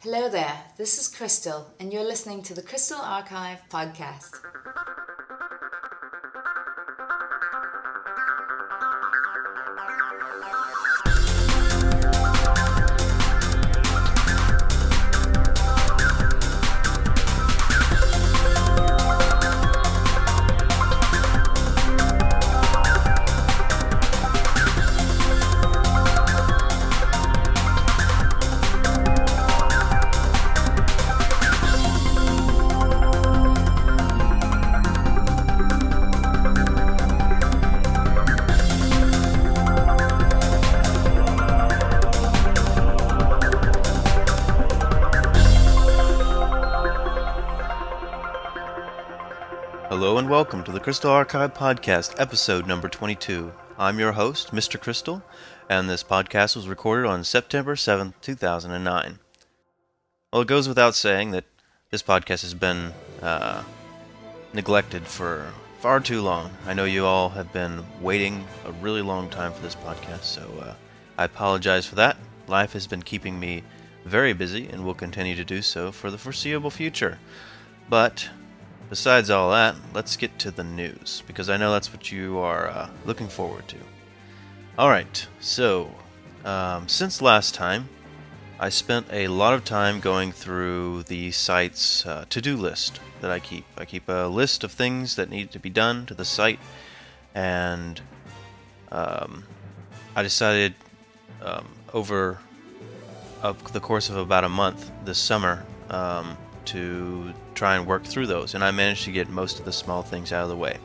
Hello there, this is Krystal, and you're listening to the Krystal Archive podcast. Hello and welcome to the Krystal Archive Podcast, episode number 22. I'm your host, Mr. Krystal, and this podcast was recorded on September 7th, 2009. Well, it goes without saying that this podcast has been neglected for far too long. I know you all have been waiting a really long time for this podcast, so I apologize for that. Life has been keeping me very busy and will continue to do so for the foreseeable future. But besides all that, let's get to the news, because I know that's what you are looking forward to. Alright, so, since last time, I spent a lot of time going through the site's to-do list that I keep. I keep a list of things that need to be done to the site, and I decided over the course of about a month this summer to try and work through those, and I managed to get most of the small things out of the way.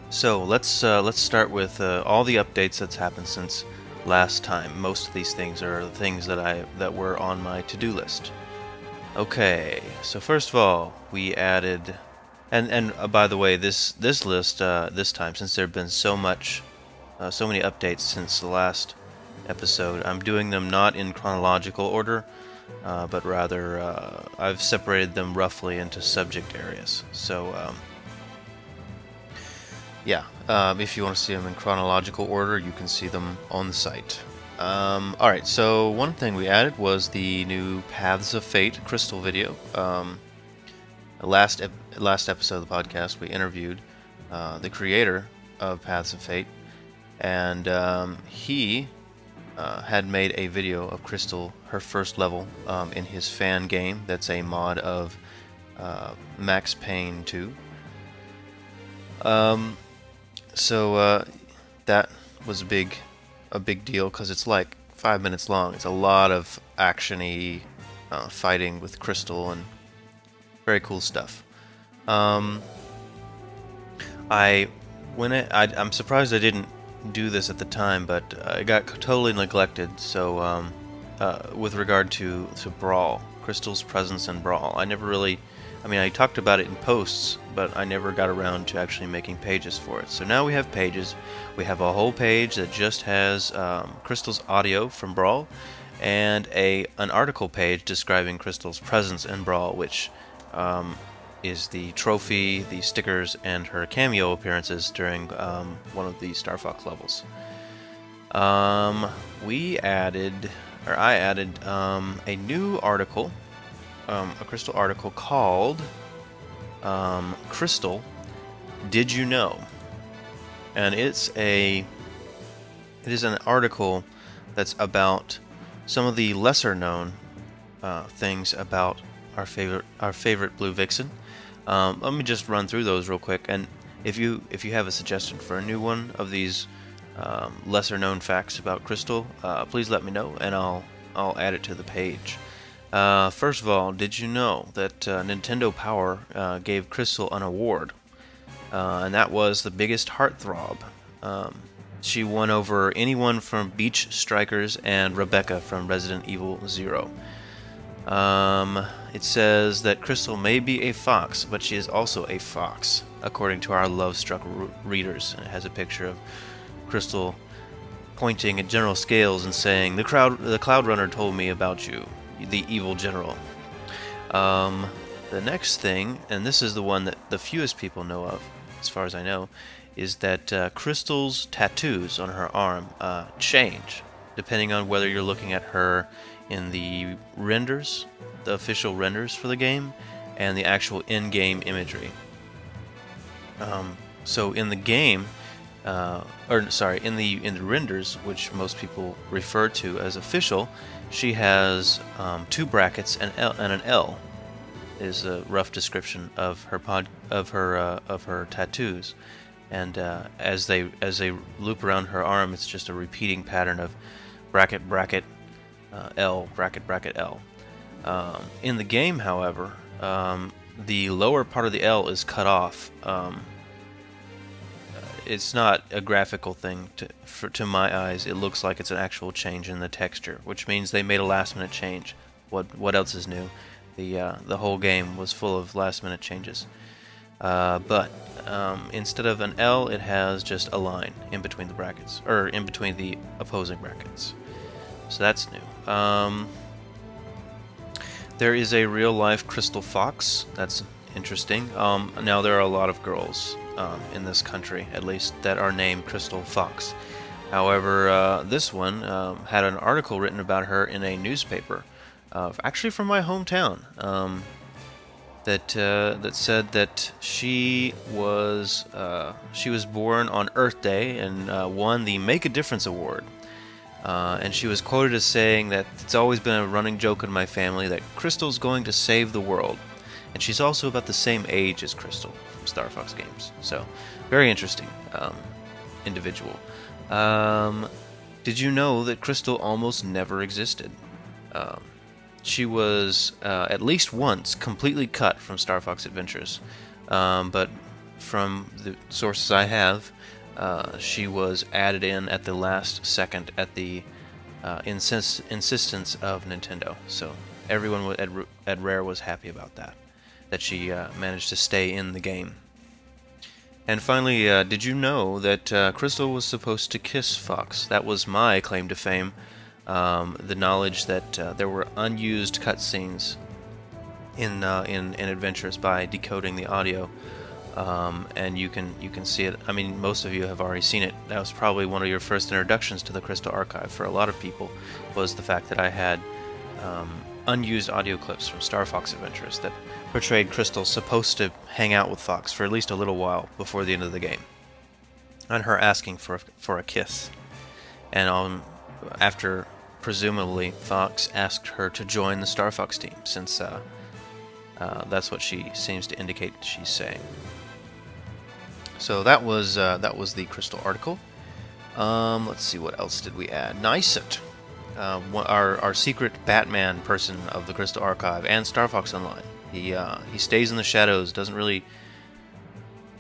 So let's start with all the updates that's happened since last time. Most of these things are the things that were on my to-do list. Okay, so first of all, we added, and by the way, this list this time, since there have been so many updates since the last episode, I'm doing them not in chronological order, but rather I've separated them roughly into subject areas. So if you want to see them in chronological order, you can see them on the site. Alright, so one thing we added was the new Paths of Fate Krystal video. Last episode of the podcast, we interviewed the creator of Paths of Fate, and he had made a video of Krystal, her first level, in his fan game. That's a mod of Max Payne 2. So that was a big deal, because it's like 5 minutes long. It's a lot of action-y fighting with Krystal and very cool stuff. I'm surprised I didn't do this at the time, but it got totally neglected. So with regard to Brawl, Krystal's presence in Brawl, I talked about it in posts, but I never got around to actually making pages for it. So now we have pages. We have a whole page that just has Krystal's audio from Brawl, and an article page describing Krystal's presence in Brawl, which is the trophy, the stickers, and her cameo appearances during one of the Star Fox levels. I added a new article, a Krystal article called Krystal, Did You Know? And it is an article that's about some of the lesser known things about our favorite Blue Vixen. Let me just run through those real quick, and if you have a suggestion for a new one of these lesser known facts about Krystal, please let me know, and I'll add it to the page. First of all, did you know that Nintendo Power gave Krystal an award, and that was the biggest heartthrob? She won over anyone from Beach Strikers and Rebecca from Resident Evil 0. It says that Krystal may be a fox, but she is also a fox, according to our love-struck readers. And it has a picture of Krystal pointing at General Scales and saying, the Cloud Runner told me about you, the evil general. The next thing, and this is the one that the fewest people know of, as far as I know, is that Krystal's tattoos on her arm change. depending on whether you're looking at her in the renders, the official renders for the game, and the actual in-game imagery. So in the game, in the renders, which most people refer to as official, she has 2 brackets and an L. Is a rough description of her tattoos, and as they loop around her arm, it's just a repeating pattern of bracket bracket L bracket bracket L. In the game, however, the lower part of the L is cut off. It's not a graphical thing to my eyes. It looks like it's an actual change in the texture, which means they made a last-minute change. What else is new? The whole game was full of last-minute changes. But instead of an L, it has just a line in between the brackets, or in between the opposing brackets. So that's new. There is a real-life cryrstalfox. That's interesting. Now there are a lot of girls in this country, at least, that are named cryrstalfox. However, this one had an article written about her in a newspaper, actually from my hometown, that said that she was born on Earth Day and won the Make a Difference Award. And she was quoted as saying that it's always been a running joke in my family that Crystal's going to save the world. And she's also about the same age as Crystal from Star Fox games. So, very interesting individual. Did you know that Crystal almost never existed? She was, at least once, completely cut from Star Fox Adventures. But from the sources I have, she was added in at the last second at the insistence of Nintendo. So everyone at Rare was happy about that she managed to stay in the game. And finally, did you know that Crystal was supposed to kiss Fox? That was my claim to fame. The knowledge that there were unused cutscenes in Adventures by decoding the audio. And you can see it. I mean, most of you have already seen it. That was probably one of your first introductions to the Crystal Archive for a lot of people, was the fact that I had unused audio clips from Star Fox Adventures that portrayed Crystal supposed to hang out with Fox for at least a little while before the end of the game, and her asking for a kiss. And after presumably Fox asked her to join the Star Fox team, since that's what she seems to indicate she's saying. So that was the Crystal article. Let's see, what else did we add? Nysut, our secret Batman person of the Crystal Archive and Star Fox Online. He stays in the shadows, doesn't really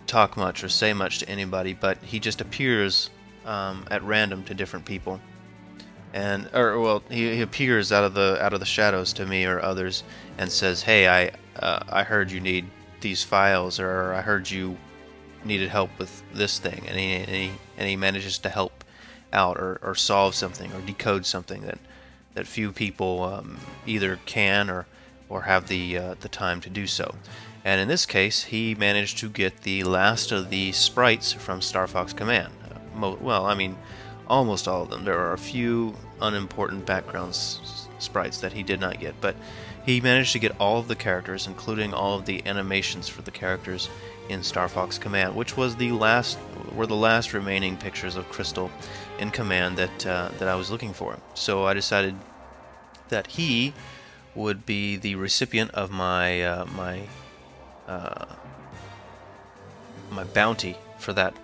talk much or say much to anybody, but he just appears at random to different people. And he appears out of the shadows to me or others and says, "Hey, I heard you need these files," or "I heard you needed help with this thing," and he manages to help out or solve something or decode something that few people either can or have the time to do so. And in this case, he managed to get the last of the sprites from Star Fox Command. Well, I mean, almost all of them. There are a few unimportant background sprites that he did not get, but he managed to get all of the characters, including all of the animations for the characters in Star Fox Command, which was the last remaining pictures of Crystal in Command that I was looking for. So I decided that he would be the recipient of my my bounty for that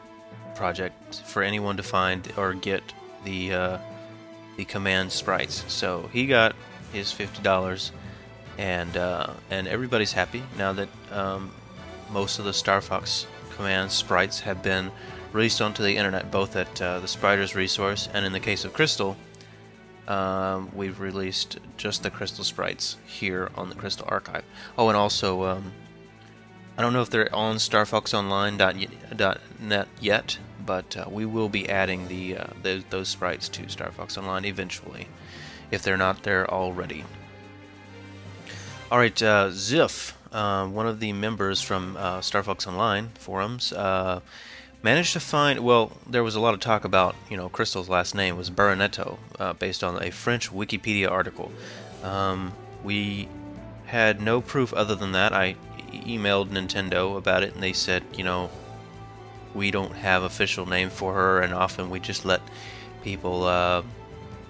project, for anyone to find or get the Command sprites. So he got his $50, and everybody's happy now that most of the Star Fox Command sprites have been released onto the internet, both at the Spiders resource, and in the case of Crystal, we've released just the Crystal sprites here on the Crystal Archive. Oh, and also, I don't know if they're on StarFoxOnline.net yet, but we will be adding those sprites to Star Fox Online eventually, if they're not there already. Alright, Ziff, one of the members from Star Fox Online forums, managed to find, well, there was a lot of talk about, Krystal's last name was Buranetto, based on a French Wikipedia article. We had no proof other than that. I emailed Nintendo about it, and they said, we don't have official name for her, and often we just let people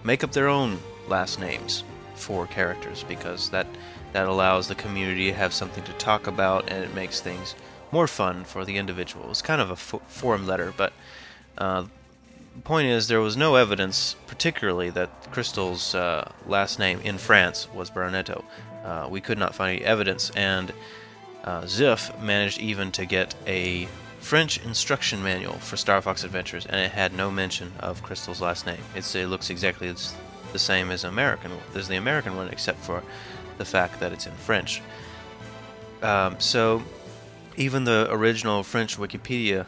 make up their own last names for characters, because that allows the community to have something to talk about, and it makes things more fun for the individual. It's kind of a forum letter, but the point is there was no evidence particularly that Krystal's last name in France was Buranetto. We could not find any evidence, and Ziff managed even to get a French instruction manual for Star Fox Adventures, and it had no mention of Krystal's last name. It looks exactly the same as the American one, except for the fact that it's in French. So even the original French Wikipedia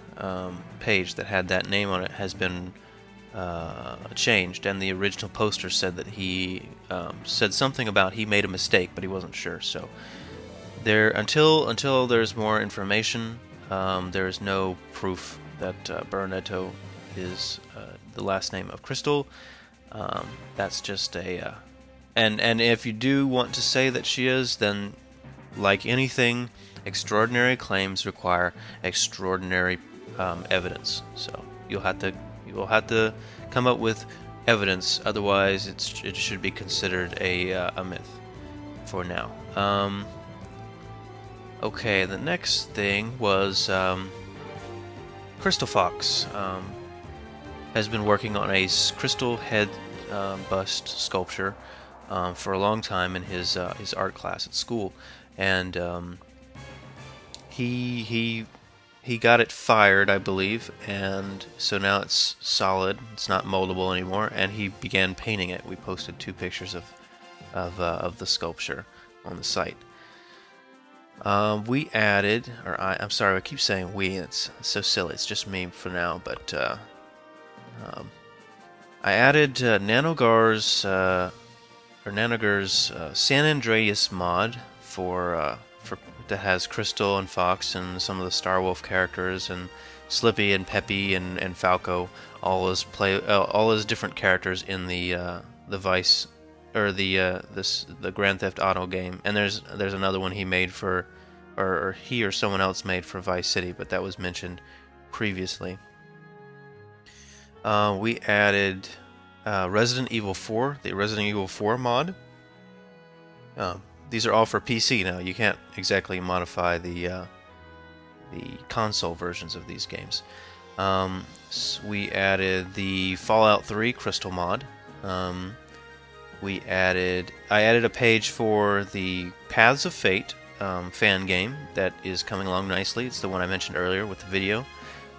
page that had that name on it has been changed, and the original poster said that he said something about he made a mistake, but he wasn't sure. So until there's more information, there is no proof that Buranetto is the last name of Krystal. That's just a and if you do want to say that she is, then like anything, extraordinary claims require extraordinary evidence. So you will have to come up with evidence. Otherwise, it should be considered a myth for now. Okay, the next thing was cryrstalfox has been working on a crystal head bust sculpture for a long time in his art class at school, and he got it fired, I believe, and so now it's solid. It's not moldable anymore, and he began painting it. We posted 2 pictures of the sculpture on the site. We added, I'm sorry, I keep saying we. It's so silly. It's just me for now, but I added Nanogrrr's San Andreass mod for that has Krystal and Fox and some of the Star Wolf characters, and Slippy and Peppy and Falco, all as different characters in the Vice, or the Grand Theft Auto game. And there's another one he made for, or he or someone else made for Vice City, but that was mentioned previously. We added Resident Evil 4, the Resident Evil 4 mod. These are all for PC now. You can't exactly modify the console versions of these games. So we added the Fallout 3 Krystal mod. I added a page for the Paths of Fate fan game that is coming along nicely. It's the one I mentioned earlier with the video.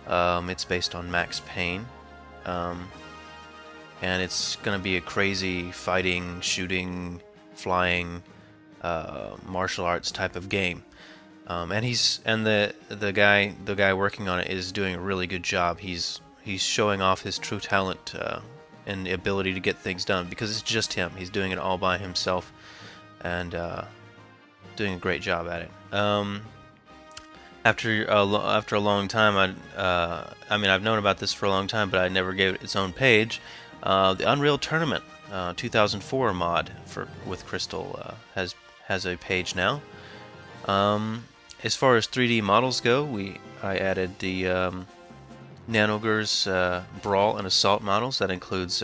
It's based on Max Payne. And it's going to be a crazy fighting, shooting, flying, martial arts type of game. And the guy working on it is doing a really good job. He's showing off his true talent and the ability to get things done, because it's just him. He's doing it all by himself, and doing a great job at it. After a long time, I've known about this for a long time, but I never gave it its own page. The Unreal Tournament 2004 mod with Krystal has a page now. As far as 3D models go, I added the Nanogrrr's Brawl and Assault models. That includes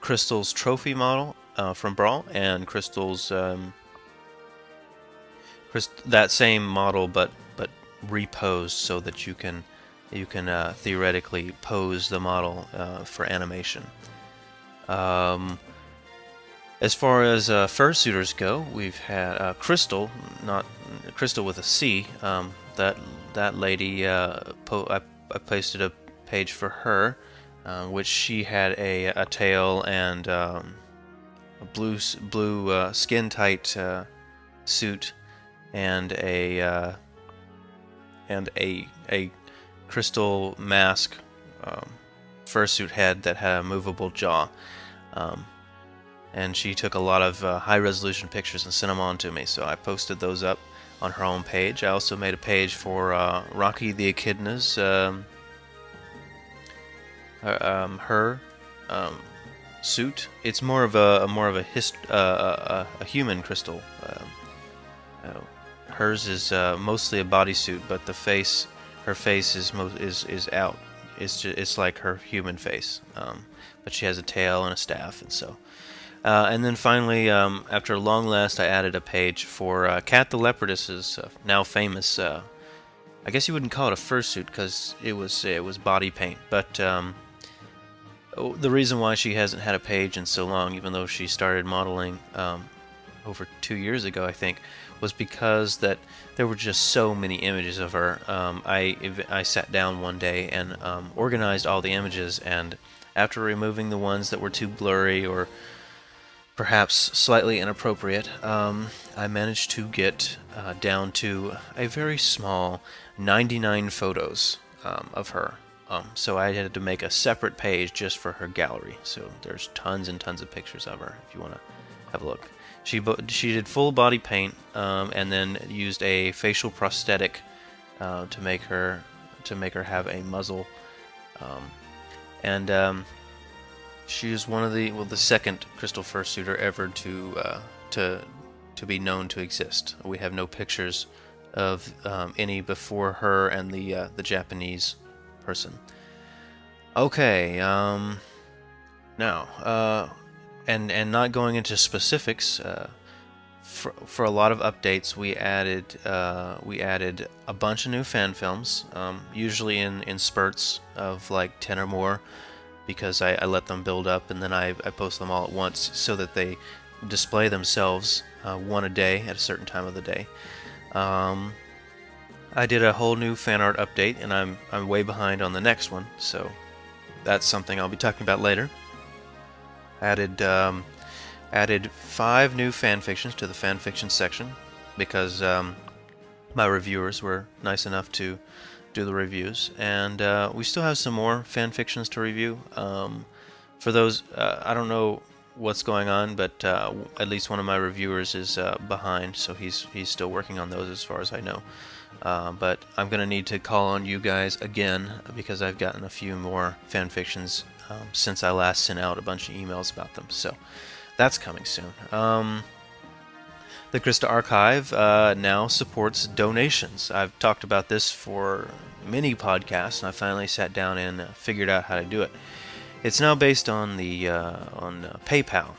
Krystal's trophy model from Brawl, and Krystal's that same model, but reposed, so that you can theoretically pose the model for animation. As far as fursuiters go, we've had Krystal, not Krystal with a C. That lady, I posted a page for her, which she had a tail and a blue skin tight suit, and a Krystal mask fursuit head that had a movable jaw. And she took a lot of high-resolution pictures and sent them on to me, so I posted those up on her own page. I also made a page for Rocky the Echidna's her suit. It's more of a human crystal. Hers is mostly a bodysuit, but her face is out. It's like her human face, but she has a tail and a staff, and so. And then finally, after long last, I added a page for Cat the Leopardess's now famous. I guess you wouldn't call it a fursuit because it was body paint, but the reason why she hasn't had a page in so long, even though she started modeling over 2 years ago, I think, was because that there were just so many images of her. I sat down one day and organized all the images, and after removing the ones that were too blurry or perhaps slightly inappropriate, I managed to get down to a very small 99 photos of her. So I had to make a separate page just for her gallery. So there's tons and tons of pictures of her if you want to have a look. She did full body paint and then used a facial prosthetic to make her have a muzzle, and she is one of the second crystal fursuiter ever to be known to exist. We have no pictures of any before her and the Japanese person. Okay, now, and not going into specifics, for a lot of updates, we added a bunch of new fan films, usually in spurts of like 10 or more, because I let them build up and then I post them all at once so that they display themselves one a day at a certain time of the day. I did a whole new fan art update, and I'm way behind on the next one, so that's something I'll be talking about later. Added 5 new fanfictions to the fanfiction section because my reviewers were nice enough to do the reviews, and we still have some more fanfictions to review. For those, I don't know what's going on, but at least one of my reviewers is behind, so he's still working on those as far as I know. But I'm going to need to call on you guys again because I've gotten a few more fanfictions since I last sent out a bunch of emails about them. So that's coming soon. The Krystal Archive now supports donations. I've talked about this for many podcasts, and I finally sat down and figured out how to do it. It's now based on the PayPal.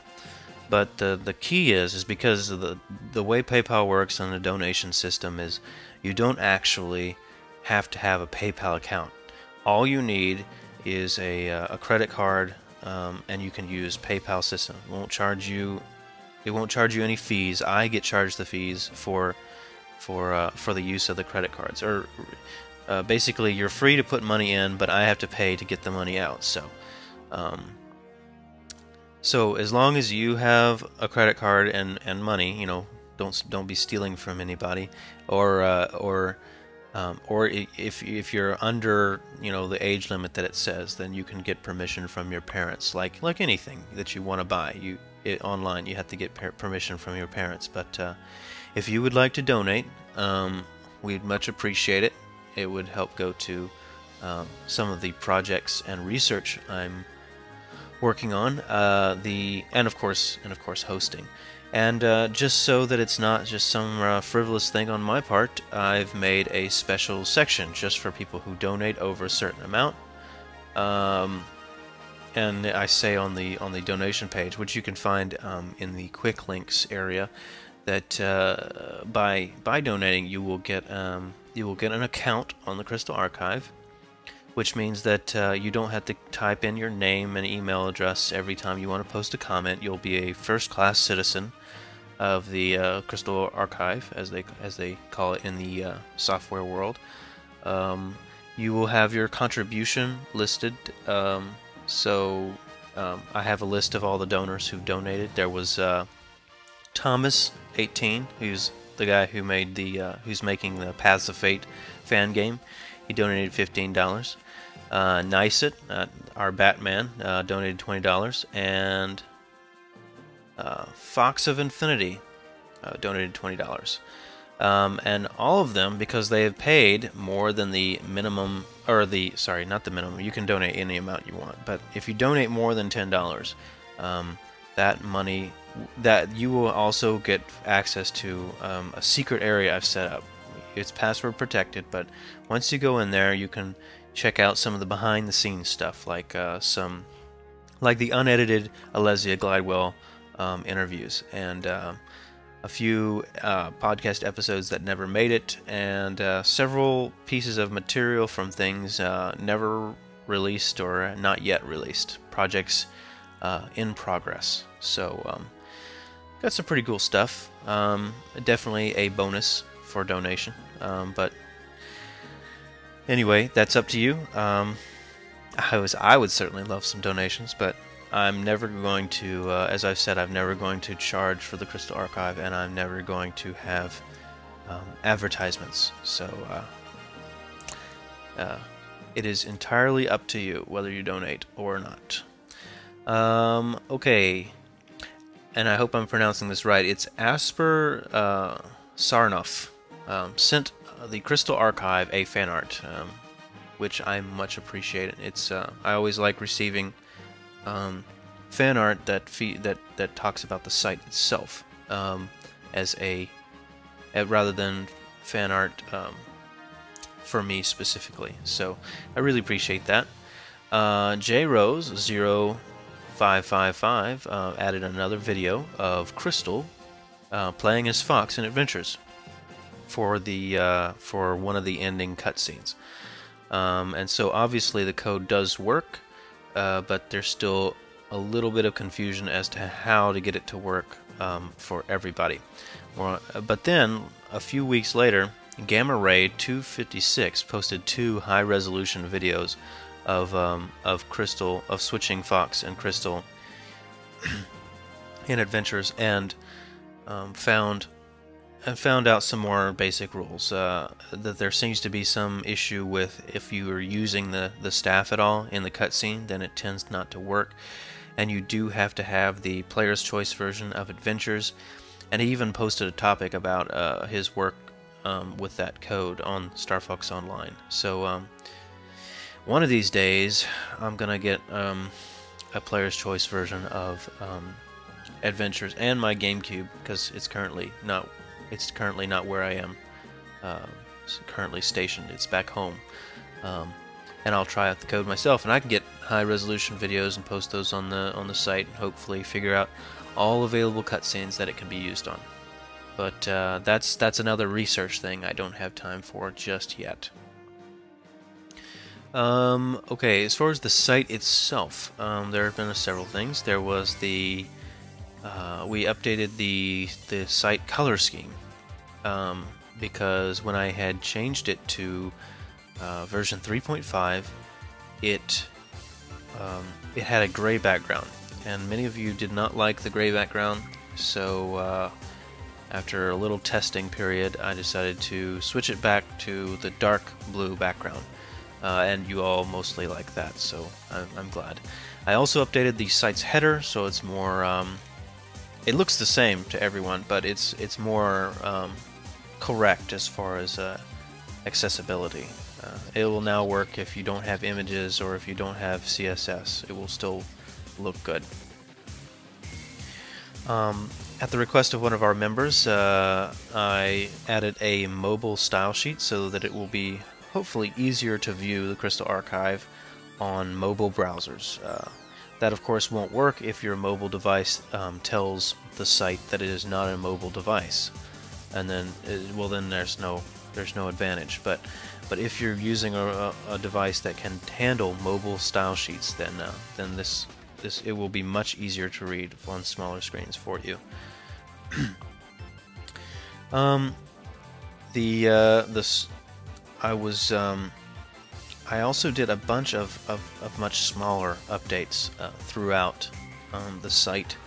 But the key is because of the way PayPal works on the donation system is you don't actually have to have a PayPal account. All you need is a credit card, and you can use PayPal system. It won't charge you any fees. I get charged the fees for the use of the credit cards. Or basically, you're free to put money in, but I have to pay to get the money out. So as long as you have a credit card and money, don't be stealing from anybody, or if you're under the age limit that it says, then you can get permission from your parents. Like anything that you want to buy, online you have to get permission from your parents. But if you would like to donate, we'd much appreciate it. It would help go to some of the projects and research I'm working on, and of course hosting. And just so that it's not just some frivolous thing on my part, I've made a special section just for people who donate over a certain amount. And I say on the donation page, which you can find in the quick links area, that by donating you will get an account on the Krystal Archive, which means that you don't have to type in your name and email address every time you want to post a comment. You'll be a first-class citizen of the Krystal Archive, as they call it in the software world. You will have your contribution listed. So I have a list of all the donors who've donated. There was Thomas 18, who's the guy who made who's making the Paths of Fate fan game. He donated $15. Nysut, our Batman, donated $20, and Fox of Infinity donated $20. and all of them, because they have paid more than the minimum, or sorry, not the minimum, you can donate any amount you want, but if you donate more than $10, that money, that you will also get access to a secret area I've set up. It's password protected, but once you go in there, you can check out some of the behind the scenes stuff, like the unedited Alesia Glidewell interviews, and a few podcast episodes that never made it, and several pieces of material from things never released or not yet released, projects in progress. So got some pretty cool stuff. Definitely a bonus for donation, but anyway, that's up to you. I would certainly love some donations, but I'm never going to, as I've said, I'm never going to charge for the Crystal Archive, and I'm never going to have advertisements. So it is entirely up to you whether you donate or not. Okay, and I hope I'm pronouncing this right. It's Asper Sarnoff sent the Crystal Archive a fan art, which I much appreciate. It's I always like receiving fan art that talks about the site itself, as rather than fan art for me specifically. So I really appreciate that. J Rose 0555 added another video of Krystal playing as Fox in Adventures for one of the ending cutscenes. And so obviously the code does work, but there's still a little bit of confusion as to how to get it to work for everybody. But then, a few weeks later, Gamma Ray 256 posted 2 high-resolution videos of Krystal, of switching Fox and Krystal in Adventures, and found out some more basic rules. That there seems to be some issue with if you are using the staff at all in the cutscene, then it tends not to work. And you do have to have the player's choice version of Adventures. And he even posted a topic about his work with that code on Star Fox Online. So one of these days, I'm gonna get a player's choice version of Adventures and my GameCube, because it's currently not where I am. It's currently stationed. It's back home. And I'll try out the code myself, and I can get high-resolution videos and post those on the site, and hopefully figure out all available cutscenes that it can be used on. But that's another research thing I don't have time for just yet. Okay, as far as the site itself, there have been several things. There was we updated the site color scheme, because when I had changed it to version 3.5, it had a gray background, and many of you did not like the gray background. So after a little testing period, I decided to switch it back to the dark blue background, and you all mostly like that, so I'm glad. I also updated the site's header, so it's more it looks the same to everyone, but it's more correct as far as accessibility. It will now work if you don't have images or if you don't have CSS. It will still look good. At the request of one of our members, I added a mobile style sheet so that it will be hopefully easier to view the Crystal Archive on mobile browsers. That of course won't work if your mobile device tells the site that it is not a mobile device, and then then there's no advantage. But if you're using a device that can handle mobile style sheets, then it will be much easier to read on smaller screens for you. I also did a bunch of much smaller updates throughout the site.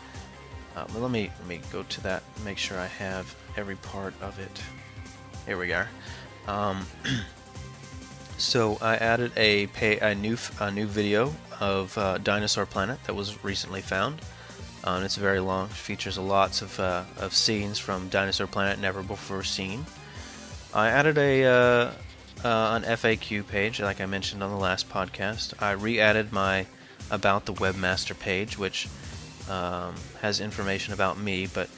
Let me go to that and make sure I have every part of it. Here we are. So I added a new video of Dinosaur Planet that was recently found. It's very long. It features lots of scenes from Dinosaur Planet never before seen. I added an FAQ page, like I mentioned on the last podcast. I re-added my About the Webmaster page, which has information about me, but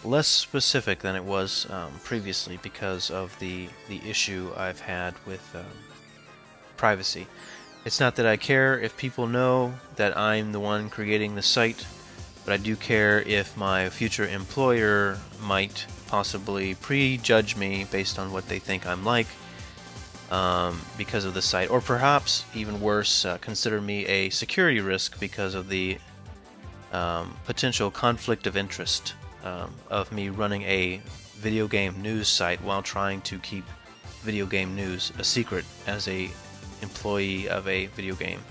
less specific than it was previously because of the issue I've had with privacy. It's not that I care if people know that I'm the one creating the site, but I do care if my future employer might possibly prejudge me based on what they think I'm like because of the site, or perhaps even worse, consider me a security risk because of the potential conflict of interest of me running a video game news site while trying to keep video game news a secret as a employee of a video game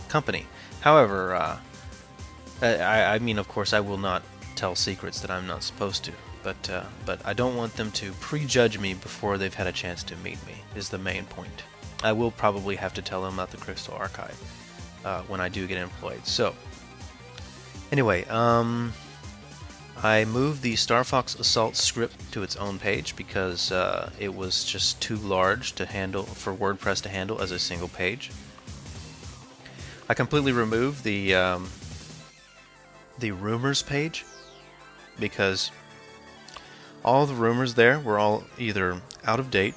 company. However, I mean, of course, I will not tell secrets that I'm not supposed to, but I don't want them to prejudge me before they've had a chance to meet me, is the main point. I will probably have to tell them about the Crystal Archive when I do get employed. So, anyway, I moved the Star Fox Assault script to its own page because it was just too large to handle for WordPress to handle as a single page. I completely removed the rumors page because all the rumors there were all either out of date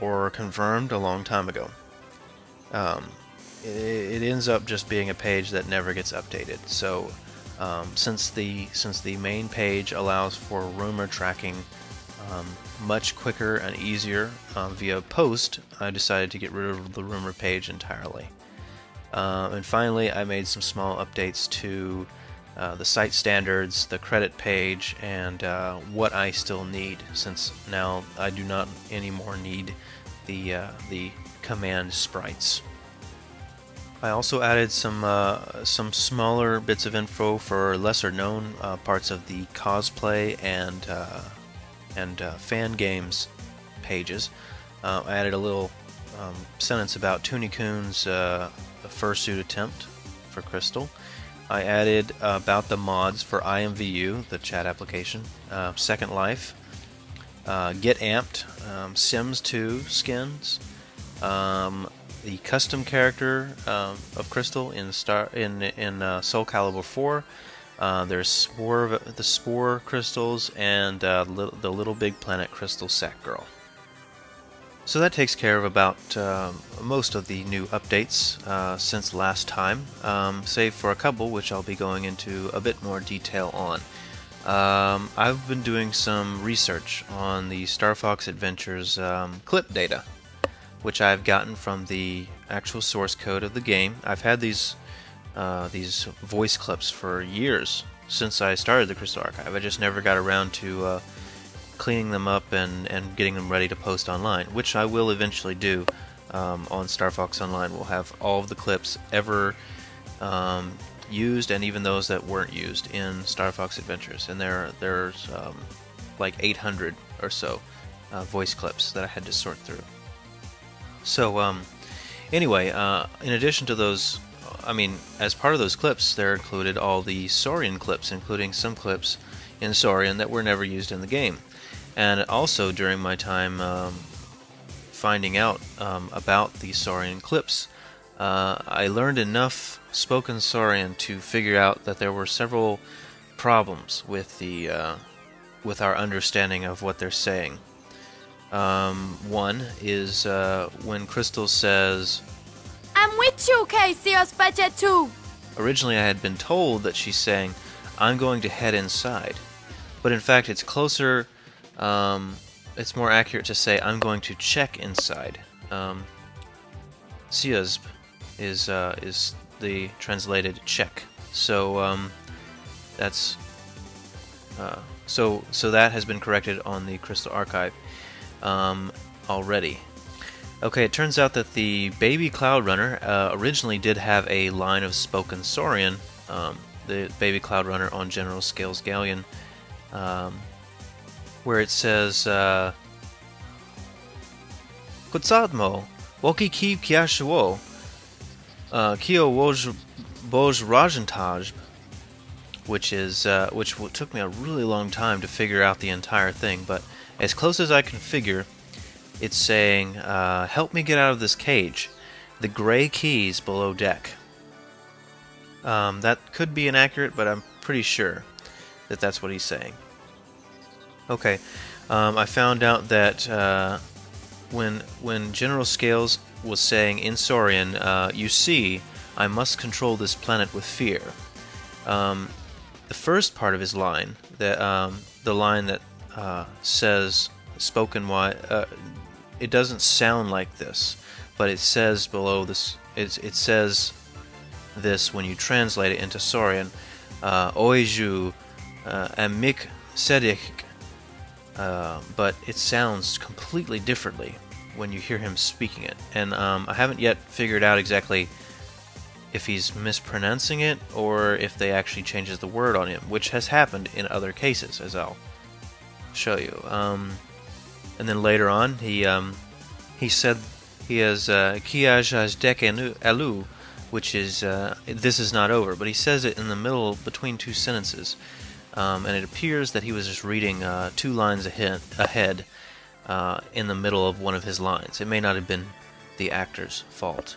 or confirmed a long time ago. It ends up just being a page that never gets updated. So since the main page allows for rumor tracking much quicker and easier via post, I decided to get rid of the rumor page entirely. And finally, I made some small updates to the site standards, the credit page, and what I still need, since now I do not anymore need the command sprites. I also added some smaller bits of info for lesser known parts of the cosplay and fan games pages. I added a little sentence about Tunicoon's fursuit attempt for Krystal. I added about the mods for IMVU, the chat application, Second Life, Get Amped, Sims 2 skins, the custom character of Krystal in Soul Calibur 4. There's the Spore crystals and the Little Big Planet Crystal Sack Girl. So that takes care of about most of the new updates since last time, save for a couple which I'll be going into a bit more detail on. I've been doing some research on the Star Fox Adventures clip data, which I've gotten from the actual source code of the game. I've had these voice clips for years since I started the Crystal Archive. I just never got around to cleaning them up and getting them ready to post online, which I will eventually do on Star Fox Online. We'll have all of the clips ever used, and even those that weren't used in Star Fox Adventures. And there's like 800 or so voice clips that I had to sort through. So anyway, in addition to those, I mean, as part of those clips, there included all the Saurian clips, including some clips in Saurian that were never used in the game. And also during my time finding out about the Saurian clips, I learned enough spoken Saurian to figure out that there were several problems with with our understanding of what they're saying. One is when Krystal says, "I'm with you, Cassius Budget 2." Originally I had been told that she's saying, "I'm going to head inside." But in fact it's closer, it's more accurate to say, "I'm going to check inside." Siasb is the translated check. So that's so that has been corrected on the Crystal Archive already. Okay, it turns out that the Baby Cloud Runner originally did have a line of spoken Saurian, the Baby Cloud Runner on General Scales Galleon, where it says, Kutsadmo, Woki Ki Kiashuo, Kio Woj Boj Rajantaj, which took me a really long time to figure out the entire thing, but as close as I can figure, it's saying, help me get out of this cage. The gray keys below deck. That could be inaccurate, but I'm pretty sure that that's what he's saying. Okay, I found out that when General Scales was saying in Saurian, you see, I must control this planet with fear. The first part of his line, the line that says spoken it doesn't sound like this, but it says below this. It says this when you translate it into Saurian. Oiju amik sedik, but it sounds completely differently when you hear him speaking it, and I haven't yet figured out exactly if he's mispronouncing it or if they actually changes the word on him, which has happened in other cases, as I'll show you. And then later on, he said he has Kiaj dek alu, which is this is not over, but he says it in the middle between two sentences, and it appears that he was just reading 2 lines ahead in the middle of one of his lines. It may not have been the actor's fault.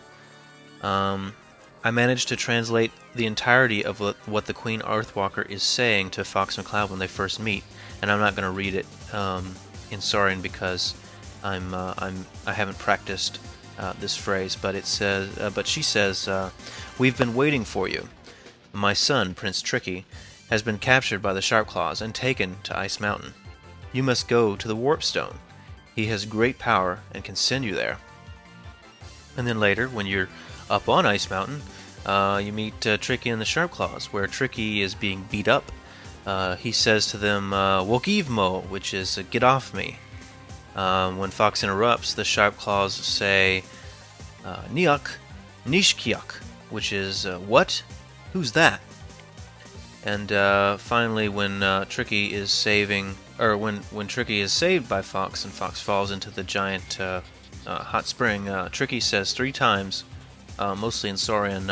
I managed to translate the entirety of what the Queen Earthwalker is saying to Fox and Cloud when they first meet, and I'm not going to read it in Saurian because I haven't practiced this phrase. But it says, but she says, "We've been waiting for you. My son, Prince Tricky, has been captured by the Sharpclaws and taken to Ice Mountain. You must go to the Warp Stone. He has great power and can send you there." And then later, when you're up on Ice Mountain, you meet Tricky and the Sharpclaws, where Tricky is being beat up. He says to them, "Wokivmo," which is "get off me." When Fox interrupts, the Sharpclaws say, "Niak, Nishkiak," which is "what? Who's that?" And finally, when Tricky is when Tricky is saved by Fox and Fox falls into the giant hot spring, Tricky says 3 times, mostly in Saurian,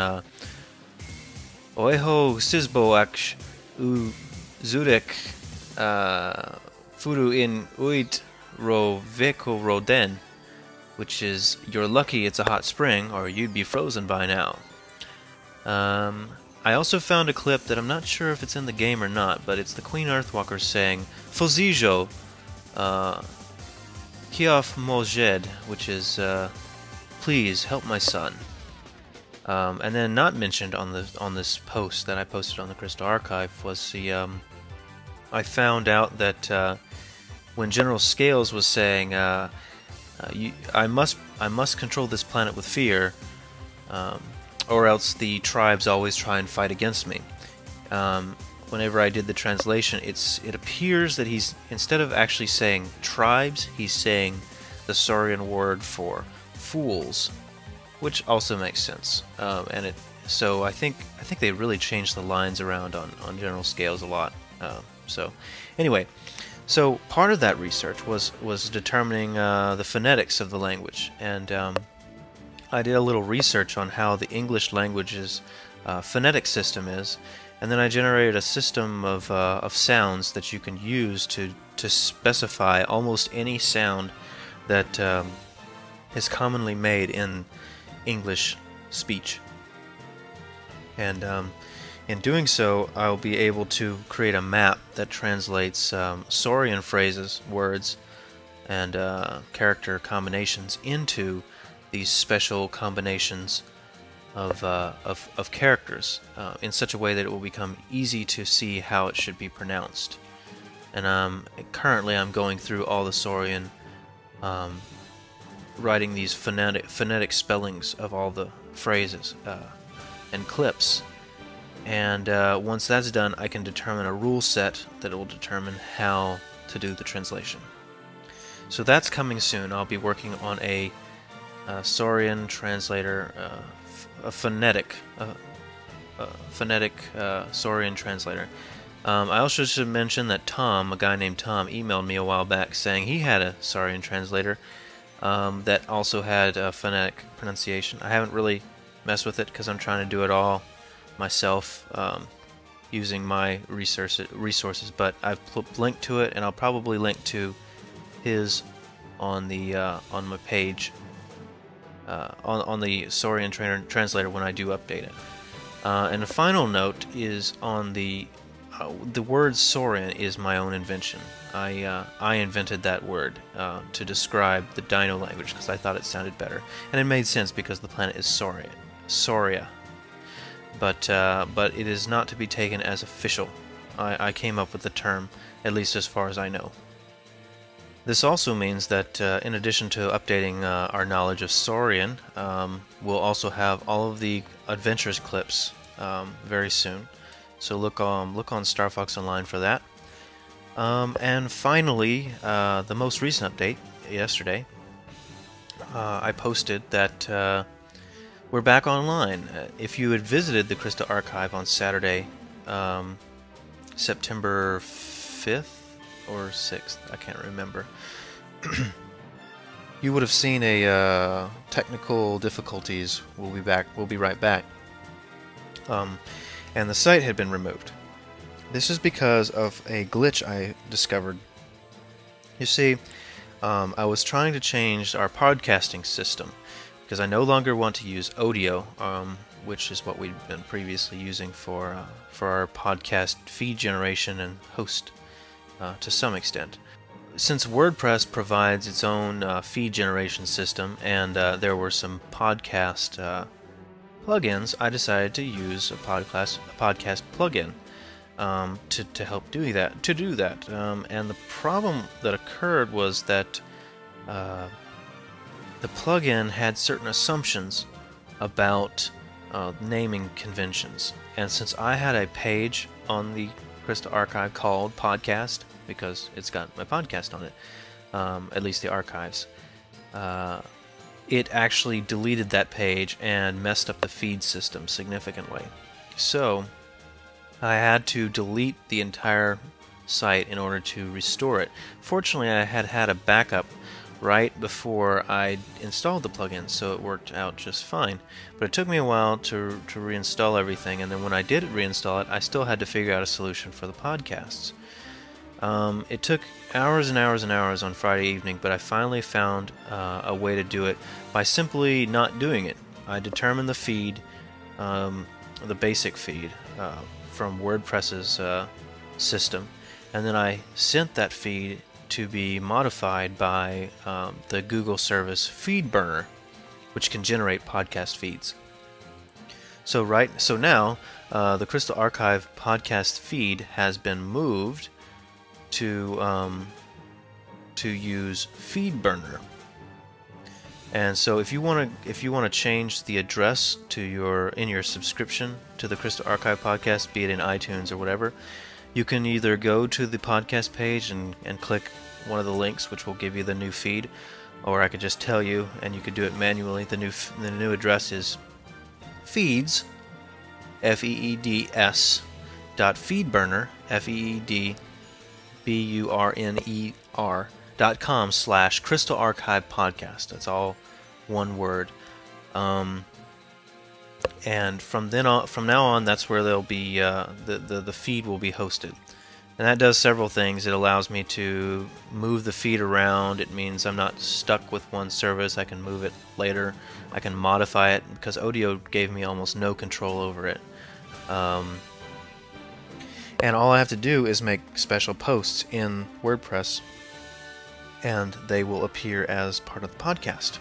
"Oeho Sisboak u Zudek Furu in Uit ro Veko Roden," which is, "You're lucky it's a hot spring, or you'd be frozen by now." I also found a clip that I'm not sure if it's in the game or not, but it's the Queen Earthwalker saying, "Fozijo Kiof Mojed," which is, "Please help my son." And then not mentioned on this post that I posted on the Crystal Archive was the I found out that when General Scales was saying, I must control this planet with fear, or else the tribes always try and fight against me. Whenever I did the translation, it appears that he's, instead of actually saying tribes, he's saying the Saurian word for fools, which also makes sense. So I think they really changed the lines around on General Scales a lot. So anyway, so part of that research was determining the phonetics of the language, and I did a little research on how the English language's phonetic system is, and then I generated a system of sounds that you can use to specify almost any sound that is commonly made in English speech. And in doing so, I'll be able to create a map that translates Saurian phrases, words, and character combinations into these special combinations of characters in such a way that it will become easy to see how it should be pronounced. And currently I'm going through all the Saurian, writing these phonetic spellings of all the phrases and clips. And once that's done, I can determine a rule set that will determine how to do the translation. So that's coming soon. I'll be working on a Saurian translator, a phonetic Saurian translator. I also should mention that Tom, a guy named Tom, emailed me a while back saying he had a Saurian translator that also had a phonetic pronunciation. I haven't really messed with it because I'm trying to do it all myself, using my resources, but I've linked to it, and I'll probably link to his on the on my page on the Saurian translator when I do update it. And the final note is on the word Saurian is my own invention. I invented that word to describe the Dino language because I thought it sounded better, and it made sense because the planet is Sauria. But it is not to be taken as official. I came up with the term, at least as far as I know. This also means that in addition to updating our knowledge of Saurian, we'll also have all of the adventures clips very soon. So look on Star Fox Online for that. And finally, the most recent update, yesterday, I posted that we're back online. If you had visited the Krystal Archive on Saturday, September 5th or 6th, I can't remember, you would have seen a technical difficulties. We'll be right back. And the site had been removed. This is because of a glitch I discovered. You see, I was trying to change our podcasting system because I no longer want to use Audio, which is what we've been previously using for our podcast feed generation and host to some extent. Since WordPress provides its own feed generation system, and there were some podcast plugins, I decided to use a podcast plugin to help do that. And the problem that occurred was that the plugin had certain assumptions about naming conventions. And since I had a page on the Krystal Archive called Podcast, because it's got my podcast on it, at least the archives, it actually deleted that page and messed up the feed system significantly. So I had to delete the entire site in order to restore it. Fortunately, I had a backup right before I installed the plugin, so it worked out just fine. But it took me a while to reinstall everything, and then when I did reinstall it, I still had to figure out a solution for the podcasts. It took hours and hours and hours on Friday evening, but I finally found a way to do it by simply not doing it. I determined the feed, the basic feed from WordPress's system, and then I sent that feed to be modified by the Google service FeedBurner, which can generate podcast feeds. So now the Krystal Archive podcast feed has been moved to use FeedBurner. And so if you want to change the address in your subscription to the Krystal Archive podcast, be it in iTunes or whatever, you can either go to the podcast page and click one of the links, which will give you the new feed, or I could just tell you, and you could do it manually. The new address is feeds, FEEDS.feedburner, FEEDBURNER.com/Krystal Archive podcast. That's all one word. And from now on, that's where they'll be the feed will be hosted. And that does several things. It allows me to move the feed around. It means I'm not stuck with one service. I can move it later. I can modify it because Audio gave me almost no control over it. And all I have to do is make special posts in WordPress, and they will appear as part of the podcast.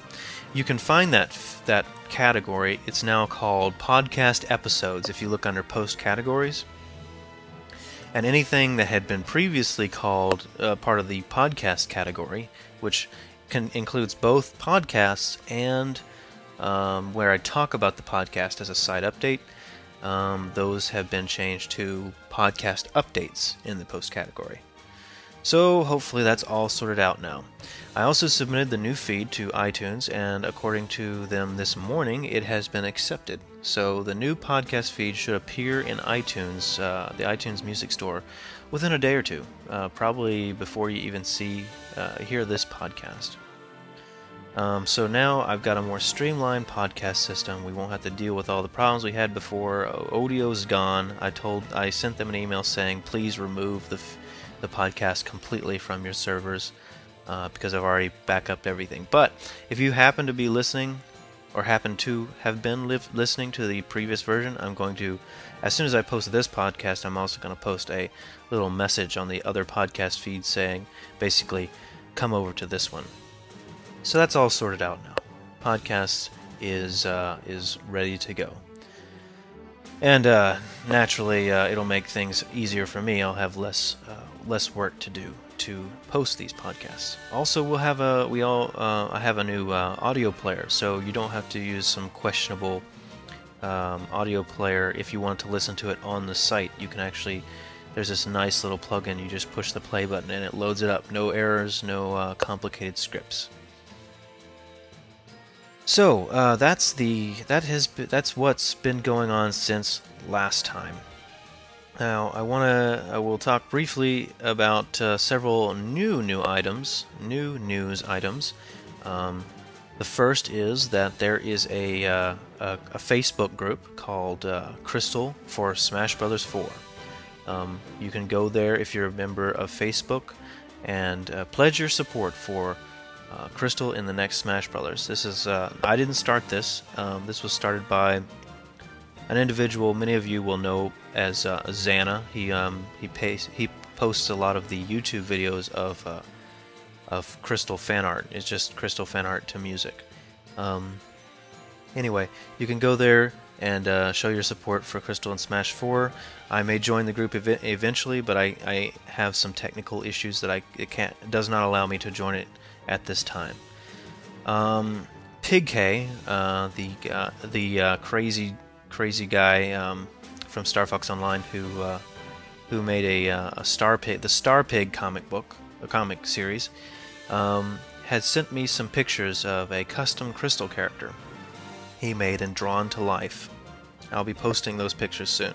You can find that category. It's now called Podcast Episodes if you look under Post Categories. And anything that had been previously called part of the podcast category, which includes both podcasts and where I talk about the podcast as a side update, those have been changed to podcast updates in the post category. So hopefully that's all sorted out now. I also submitted the new feed to iTunes, and according to them this morning, it has been accepted. So the new podcast feed should appear in iTunes, the iTunes Music Store, within a day or two, probably before you even hear this podcast. So now I've got a more streamlined podcast system. We won't have to deal with all the problems we had before. Odio's gone. I sent them an email saying please remove the podcast completely from your servers because I've already backed up everything. But if you happen to be listening or happen to have been listening to the previous version, I'm going to, as soon as I post this podcast, I'm also going to post a little message on the other podcast feed saying basically come over to this one. So that's all sorted out now. Podcast is ready to go. And naturally, it'll make things easier for me. I'll have less work to do to post these podcasts. Also, I have a new audio player, so you don't have to use some questionable audio player if you want to listen to it on the site. You can actually, there's this nice little plugin. You just push the play button and it loads it up. No errors, no complicated scripts. So that's what's been going on since last time. Now I will talk briefly about several new news items. The first is that there is a Facebook group called Krystal for Smash Bros. 4. You can go there if you're a member of Facebook and pledge your support for Krystal in the next Smash Brothers. This is I didn't start this. This was started by an individual many of you will know as Xana. He posts a lot of the YouTube videos of Krystal fan art. It's just Krystal fan art to music. Anyway, you can go there and show your support for Krystal in Smash 4. I may join the group eventually, but I have some technical issues that it does not allow me to join it at this time. Pig K, the crazy guy from Star Fox Online who made the Star Pig comic series, had sent me some pictures of a custom Krystal character he made and drawn to life. I'll be posting those pictures soon.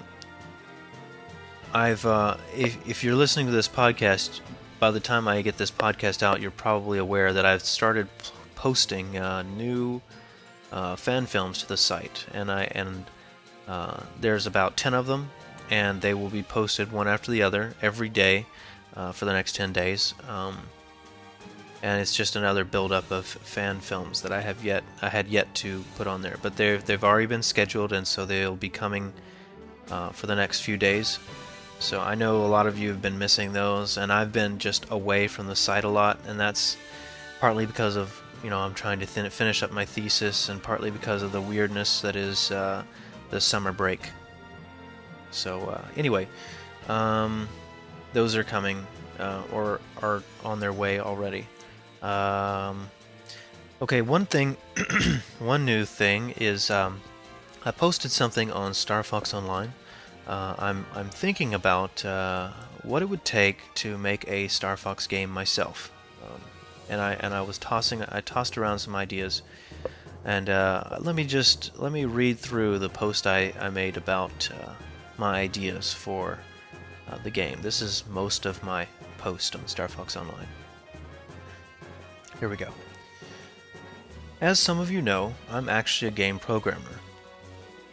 If you're listening to this podcast, by the time I get this podcast out, you're probably aware that I've started posting new fan films to the site, and there's about 10 of them, and they will be posted one after the other every day for the next 10 days. And it's just another build-up of fan films that I had yet to put on there, but they've already been scheduled, and so they'll be coming for the next few days. So I know a lot of you have been missing those, and I've been just away from the site a lot, and that's partly because of, I'm trying to finish up my thesis, and partly because of the weirdness that is the summer break. So anyway, those are coming or are on their way already. Okay, one new thing is I posted something on Star Fox Online. I'm thinking about what it would take to make a Star Fox game myself, and I tossed around some ideas, and let me read through the post I made about my ideas for the game. This is most of my post on Star Fox Online. Here we go. As some of you know, I'm actually a game programmer.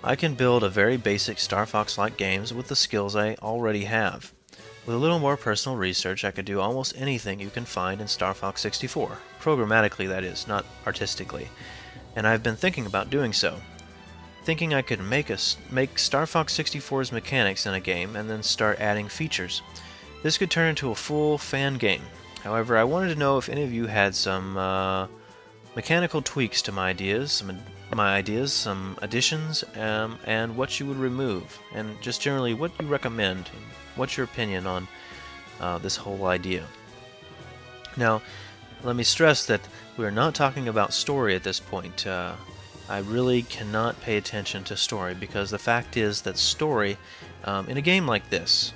I can build a very basic Star Fox-like games with the skills I already have. With a little more personal research, I could do almost anything you can find in Star Fox 64. Programmatically, that is, not artistically. And I've been thinking about doing so. Thinking I could make Star Fox 64's mechanics in a game and then start adding features. This could turn into a full fan game. However, I wanted to know if any of you had some mechanical tweaks to my ideas, some additions, and what you would remove, and just generally what you recommend, and what's your opinion on this whole idea. Now, let me stress that we're not talking about story at this point. I really cannot pay attention to story, because the fact is that story, in a game like this,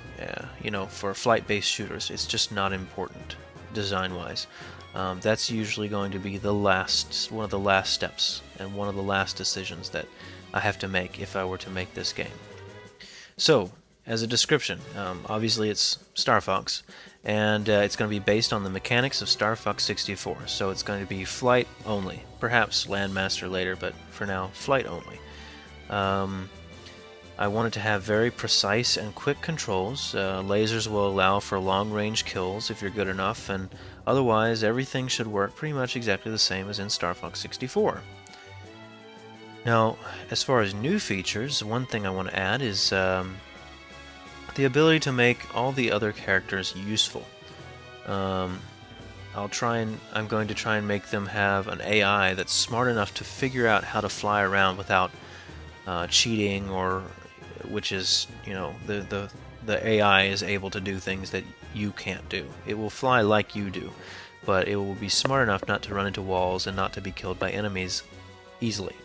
for flight-based shooters, it's just not important, design-wise. That's usually going to be one of the last steps, and one of the last decisions that I have to make if I were to make this game. So, as a description, obviously it's Star Fox, and it's going to be based on the mechanics of Star Fox 64. So it's going to be flight only, perhaps Landmaster later, but for now, flight only. I want it to have very precise and quick controls. Lasers will allow for long-range kills if you're good enough, and otherwise everything should work pretty much exactly the same as in Star Fox 64. Now, as far as new features, one thing I want to add is the ability to make all the other characters useful. I'm going to try and make them have an AI that's smart enough to figure out how to fly around without cheating, or which is, you know, the AI is able to do things that you can't do. It will fly like you do, but it will be smart enough not to run into walls and not to be killed by enemies easily.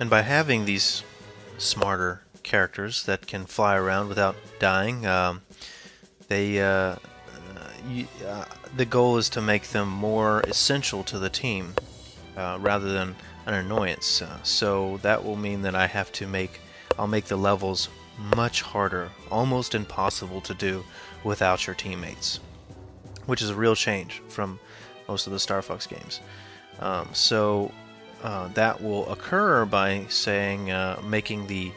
And by having these smarter characters that can fly around without dying, the goal is to make them more essential to the team rather than an annoyance. So that will mean that I'll make the levels much harder, almost impossible to do without your teammates, which is a real change from most of the Star Fox games. That will occur by saying making the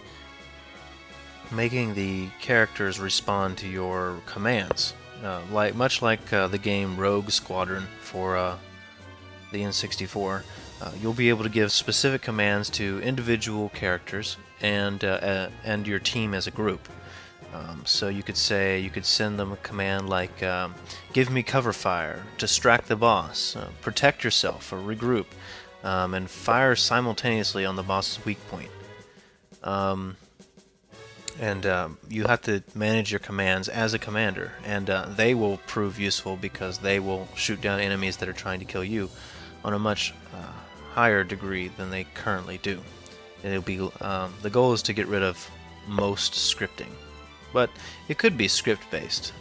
characters respond to your commands, much like the game Rogue Squadron for the N64. You'll be able to give specific commands to individual characters and your team as a group. So you could send them a command like give me cover fire, distract the boss, protect yourself or regroup, and fire simultaneously on the boss's weak point. You have to manage your commands as a commander, and they will prove useful because they will shoot down enemies that are trying to kill you on a much higher degree than they currently do. It'll be the goal is to get rid of most scripting, but it could be script based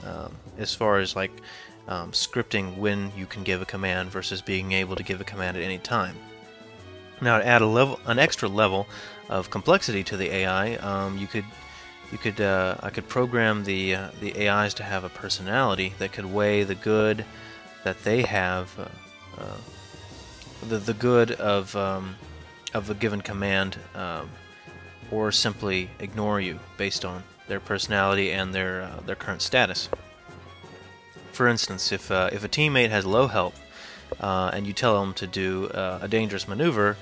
as far as like scripting when you can give a command versus being able to give a command at any time. Now, to add an extra level of complexity to the AI, I could program the AIs to have a personality that could weigh the good that they have, the good of a given command, or simply ignore you based on their personality and their current status. For instance, if a teammate has low health and you tell them to do a dangerous maneuver,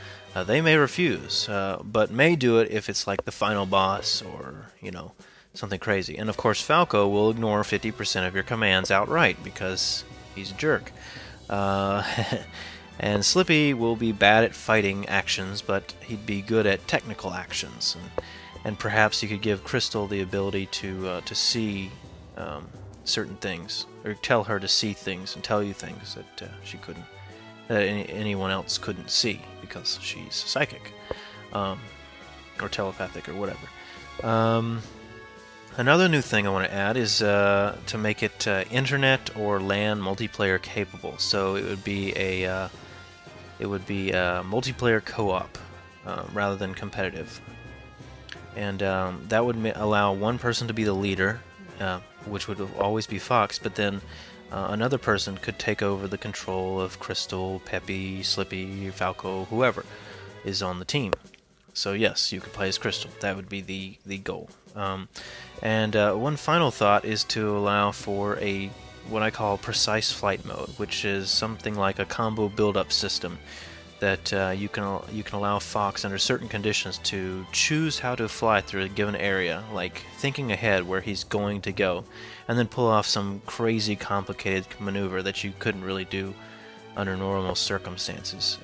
they may refuse, but may do it if it's like the final boss or, you know, something crazy. And of course, Falco will ignore 50% of your commands outright because he's a jerk. And Slippy will be bad at fighting actions, but he'd be good at technical actions. And perhaps you could give Krystal the ability to see certain things, or tell her to see things and tell you things that she couldn't, that anyone else couldn't see because she's psychic, or telepathic, or whatever. Another new thing I want to add is to make it internet or LAN multiplayer capable. So it would be a multiplayer co-op rather than competitive, and that would allow one person to be the leader, which would always be Fox, but then another person could take over the control of Krystal, Peppy, Slippy, Falco, whoever is on the team. So yes, you could play as Krystal. That would be the goal. One final thought is to allow for what I call precise flight mode, which is something like a combo build-up system that you can allow Fox under certain conditions to choose how to fly through a given area, like thinking ahead where he's going to go, and then pull off some crazy complicated maneuver that you couldn't really do under normal circumstances.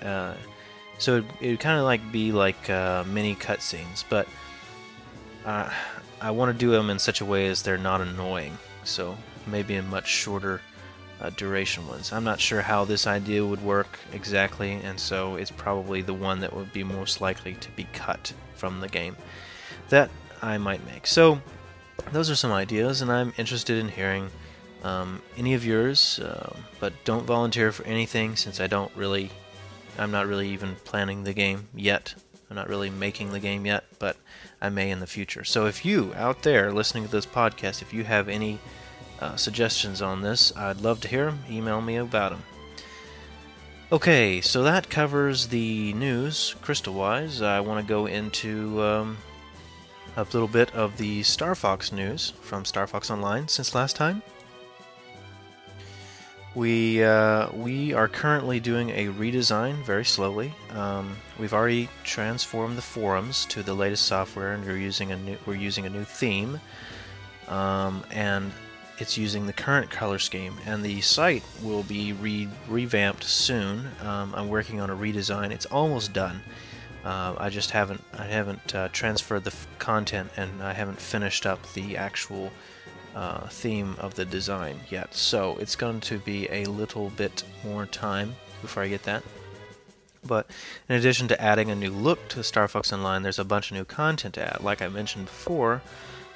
So it would kind of like be like mini cutscenes, but I want to do them in such a way as they're not annoying, so maybe in much shorter duration ones. I'm not sure how this idea would work exactly, and so it's probably the one that would be most likely to be cut from the game that I might make. So those are some ideas, and I'm interested in hearing any of yours, but don't volunteer for anything since I'm not really even planning the game yet. I'm not really making the game yet, but I may in the future. So if you out there listening to this podcast, if you have any suggestions on this, I'd love to hear them. Email me about them. Okay, so that covers the news, Krystal-wise. I want to go into a little bit of the Star Fox news from Star Fox Online since last time. We are currently doing a redesign very slowly. We've already transformed the forums to the latest software, and we're using a new theme, and it's using the current color scheme. And the site will be revamped soon. I'm working on a redesign. It's almost done. I haven't transferred the content, and I haven't finished up the actual theme of the design yet, so it's going to be a little bit more time before I get that. But in addition to adding a new look to Star Fox Online, there's a bunch of new content to add. Like I mentioned before,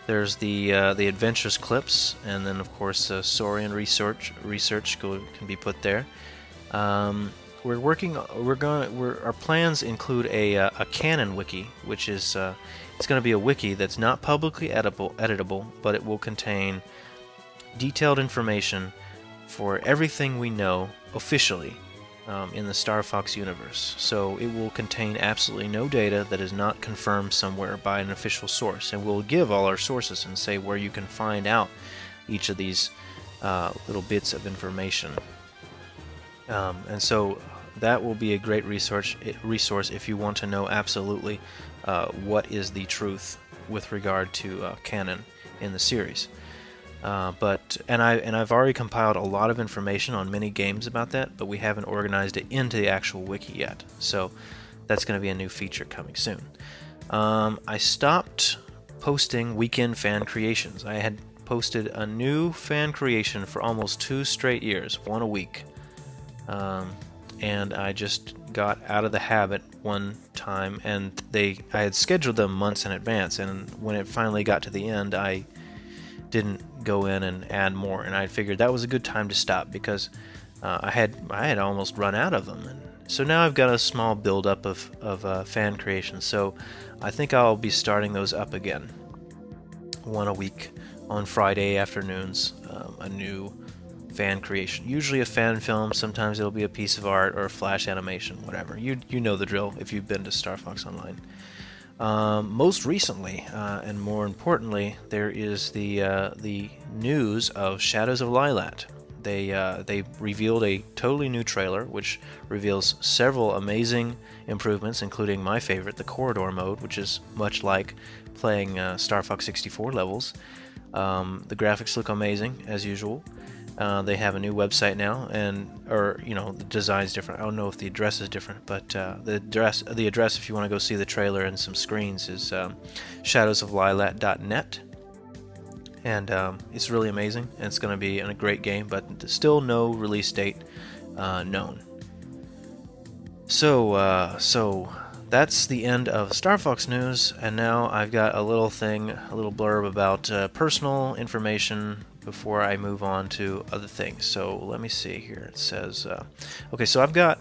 there's the adventures clips, and then of course Saurian research can be put there. Our plans include a canon wiki, which is it's going to be a wiki that's not publicly editable, but it will contain detailed information for everything we know officially in the Star Fox universe. So it will contain absolutely no data that is not confirmed somewhere by an official source, and we'll give all our sources and say where you can find out each of these little bits of information. And so that will be a great resource if you want to know absolutely what is the truth with regard to canon in the series. I've already compiled a lot of information on many games about that, but we haven't organized it into the actual wiki yet. So that's going to be a new feature coming soon. I stopped posting weekend fan creations. I had posted a new fan creation for almost 2 straight years, one a week. And I just got out of the habit one time, and I had scheduled them months in advance, and when it finally got to the end, I didn't go in and add more, and I figured that was a good time to stop because I had almost run out of them. And so now I've got a small build-up of fan creations, so I think I'll be starting those up again. One a week on Friday afternoons, a new fan creation. Usually a fan film, sometimes it'll be a piece of art or a flash animation, whatever. You know the drill if you've been to Star Fox Online. Most recently, and more importantly, there is the news of Shadows of Lylat. They revealed a totally new trailer, which reveals several amazing improvements, including my favorite, the corridor mode, which is much like playing Star Fox 64 levels. The graphics look amazing, as usual. They have a new website now, the design's different. I don't know if the address is different, but the address, if you want to go see the trailer and some screens, is shadowsoflylat.net. And it's really amazing, and it's going to be a great game, but still no release date known. So that's the end of Star Fox news, and now I've got a little blurb about personal information before I move on to other things. So let me see here. It says, okay, so I've got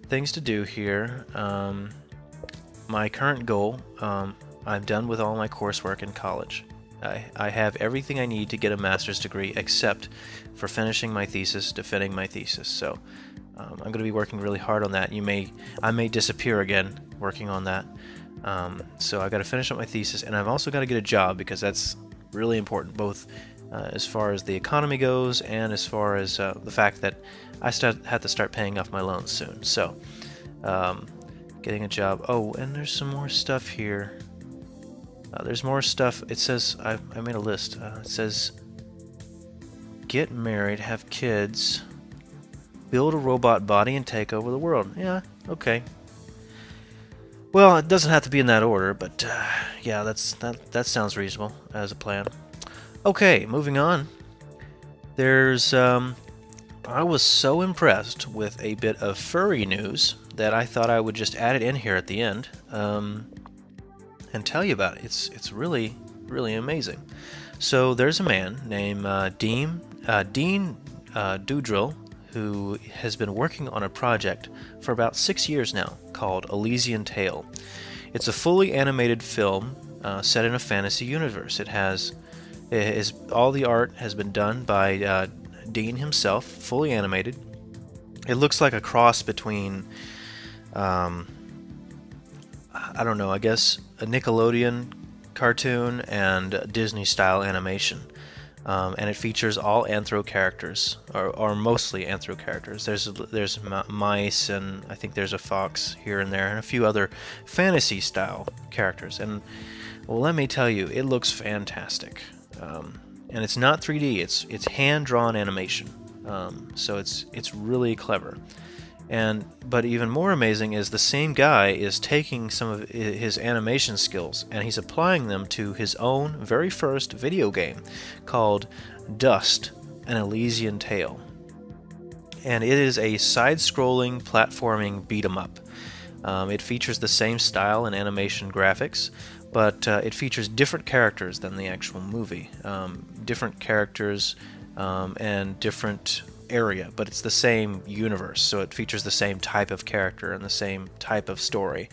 things to do here. My current goal, I'm done with all my coursework in college. I have everything I need to get a master's degree except for finishing my thesis, defending my thesis. So I'm going to be working really hard on that. I may disappear again working on that. So I've got to finish up my thesis, and I've also got to get a job because that's really important, both as far as the economy goes and as far as the fact that I have to start paying off my loans soon. So getting a job. Oh, and there's some more stuff here. There's more stuff. It says, I made a list. It says, get married, have kids, build a robot body, and take over the world. Yeah, okay. Well, it doesn't have to be in that order, but yeah, that sounds reasonable as a plan. Okay, moving on. There's, I was so impressed with a bit of furry news that I thought I would just add it in here at the end. And tell you about it. It's really, really amazing. So there's a man named Dean Doudril, who has been working on a project for about 6 years now called Elysian Tale. It's a fully animated film set in a fantasy universe. All the art has been done by Dean himself, fully animated. It looks like a cross between, I don't know, I guess a Nickelodeon cartoon and Disney-style animation. And it features all anthro characters, or mostly anthro characters. There's mice, and I think there's a fox here and there, and a few other fantasy-style characters. And well, let me tell you, it looks fantastic. And it's not 3D; it's hand-drawn animation. So it's really clever. But even more amazing is the same guy is taking some of his animation skills and he's applying them to his own very first video game called Dust: An Elysian Tale. And it is a side-scrolling platforming beat-em-up. It features the same style and animation graphics, but it features different characters than the actual movie. Different characters and different area, but it's the same universe, so it features the same type of character and the same type of story.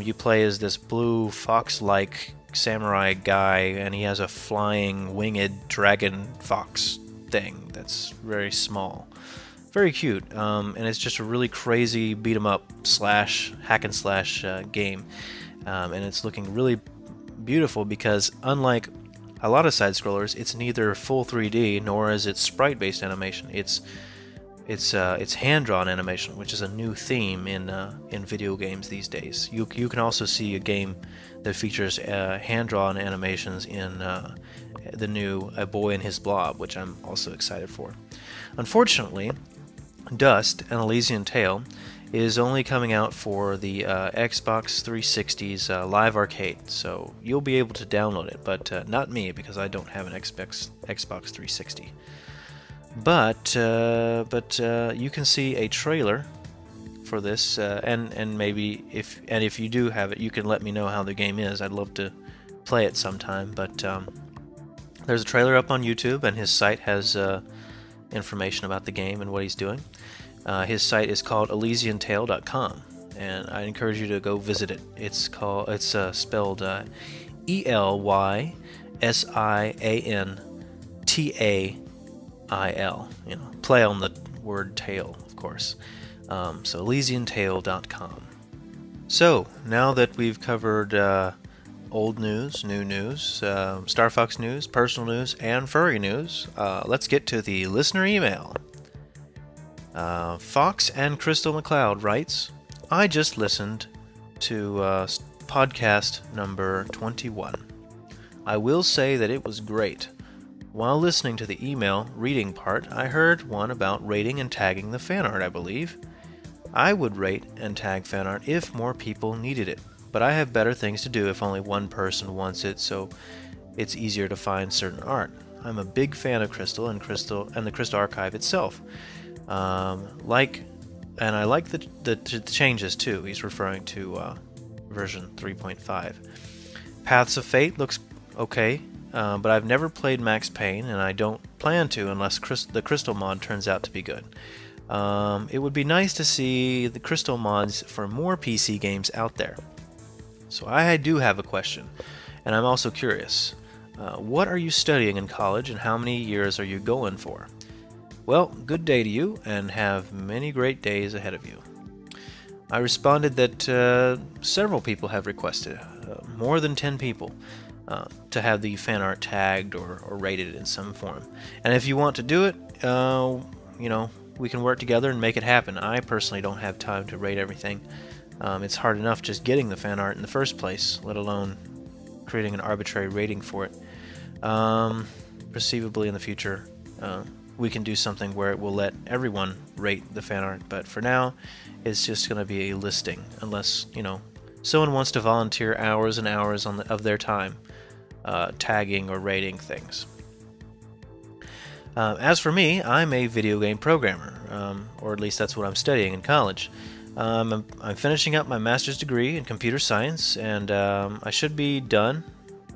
You play as this blue fox-like samurai guy, and he has a flying winged dragon fox thing that's very small. Very cute, and it's just a really crazy beat-em-up slash hack and slash game, and it's looking really beautiful because unlike a lot of side-scrollers, it's neither full 3D nor is it sprite-based animation. It's hand-drawn animation, which is a new theme in video games these days. You can also see a game that features hand-drawn animations in the new A Boy and His Blob, which I'm also excited for. Unfortunately, Dust: An Elysian Tale is only coming out for the Xbox 360's Live Arcade, so you'll be able to download it, but not me, because I don't have an Xbox 360. But you can see a trailer for this, and maybe if you do have it, you can let me know how the game is. I'd love to play it sometime. But there's a trailer up on YouTube, and his site has information about the game and what he's doing. His site is called ElysianTale.com, and I encourage you to go visit it. It's spelled ElysianTail. You know, play on the word tail, of course. So ElysianTale.com. So now that we've covered old news, new news, Star Fox news, personal news, and furry news, let's get to the listener email. Fox and Crystal McLeod writes, I just listened to podcast number 21. I will say that it was great. While listening to the email reading part, I heard one about rating and tagging the fan art, I believe. I would rate and tag fan art if more people needed it, but I have better things to do if only one person wants it, so it's easier to find certain art. I'm a big fan of Crystal and the Crystal Archive itself. And I like the changes too. He's referring to version 3.5. Paths of Fate looks okay, but I've never played Max Payne, and I don't plan to unless the Crystal mod turns out to be good. It would be nice to see the Crystal mods for more PC games out there. So I do have a question, and I'm also curious. What are you studying in college, and how many years are you going for? Well, good day to you, and have many great days ahead of you. I responded that several people have requested, more than 10 people, to have the fan art tagged or rated in some form. And if you want to do it, we can work together and make it happen. I personally don't have time to rate everything. It's hard enough just getting the fan art in the first place, let alone creating an arbitrary rating for it. Perceivably in the future, we can do something where it will let everyone rate the fan art, but for now, it's just going to be a listing, unless, someone wants to volunteer hours and hours of their time tagging or rating things. As for me, I'm a video game programmer, or at least that's what I'm studying in college. I'm finishing up my master's degree in computer science, and I should be done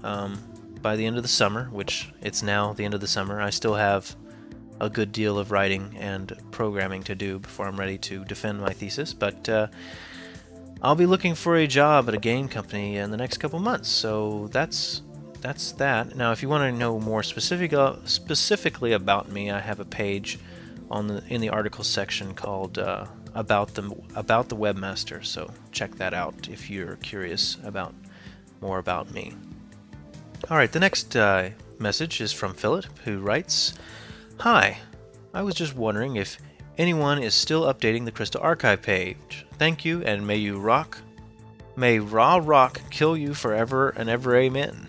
by the end of the summer, which it's now the end of the summer. I still have a good deal of writing and programming to do before I'm ready to defend my thesis, but I'll be looking for a job at a game company in the next couple months, so that's that. Now, if you want to know more specifically about me, I have a page in the article section called about the webmaster. So check that out if you're curious about more about me. All right, the next message is from Philip, who writes, "Hi, I was just wondering if anyone is still updating the Crystal Archive page. Thank you, and may you rock. May Raw Rock kill you forever and ever, amen."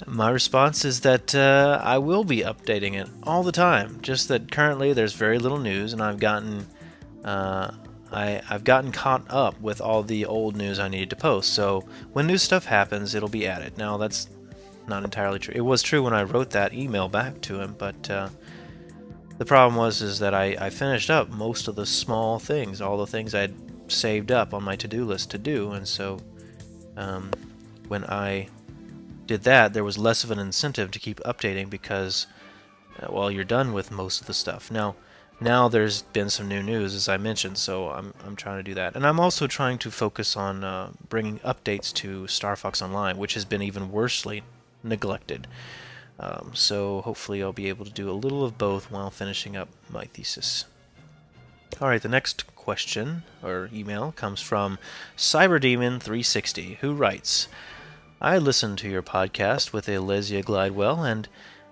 My response is that I will be updating it all the time. Just that currently there's very little news, and I've gotten caught up with all the old news I needed to post. So when new stuff happens, it'll be added. Now that's not entirely true. It was true when I wrote that email back to him, but the problem is that I finished up most of the small things, all the things I'd saved up on my to-do list to do, and so when I did that, there was less of an incentive to keep updating because, well, you're done with most of the stuff. Now there's been some new news, as I mentioned, so I'm trying to do that. And I'm also trying to focus on bringing updates to Star Fox Online, which has been even worsely neglected. So hopefully I'll be able to do a little of both while finishing up my thesis. Alright, the next question, or email, comes from Cyberdemon360, who writes, "I listened to your podcast with Alesia Glidewell, and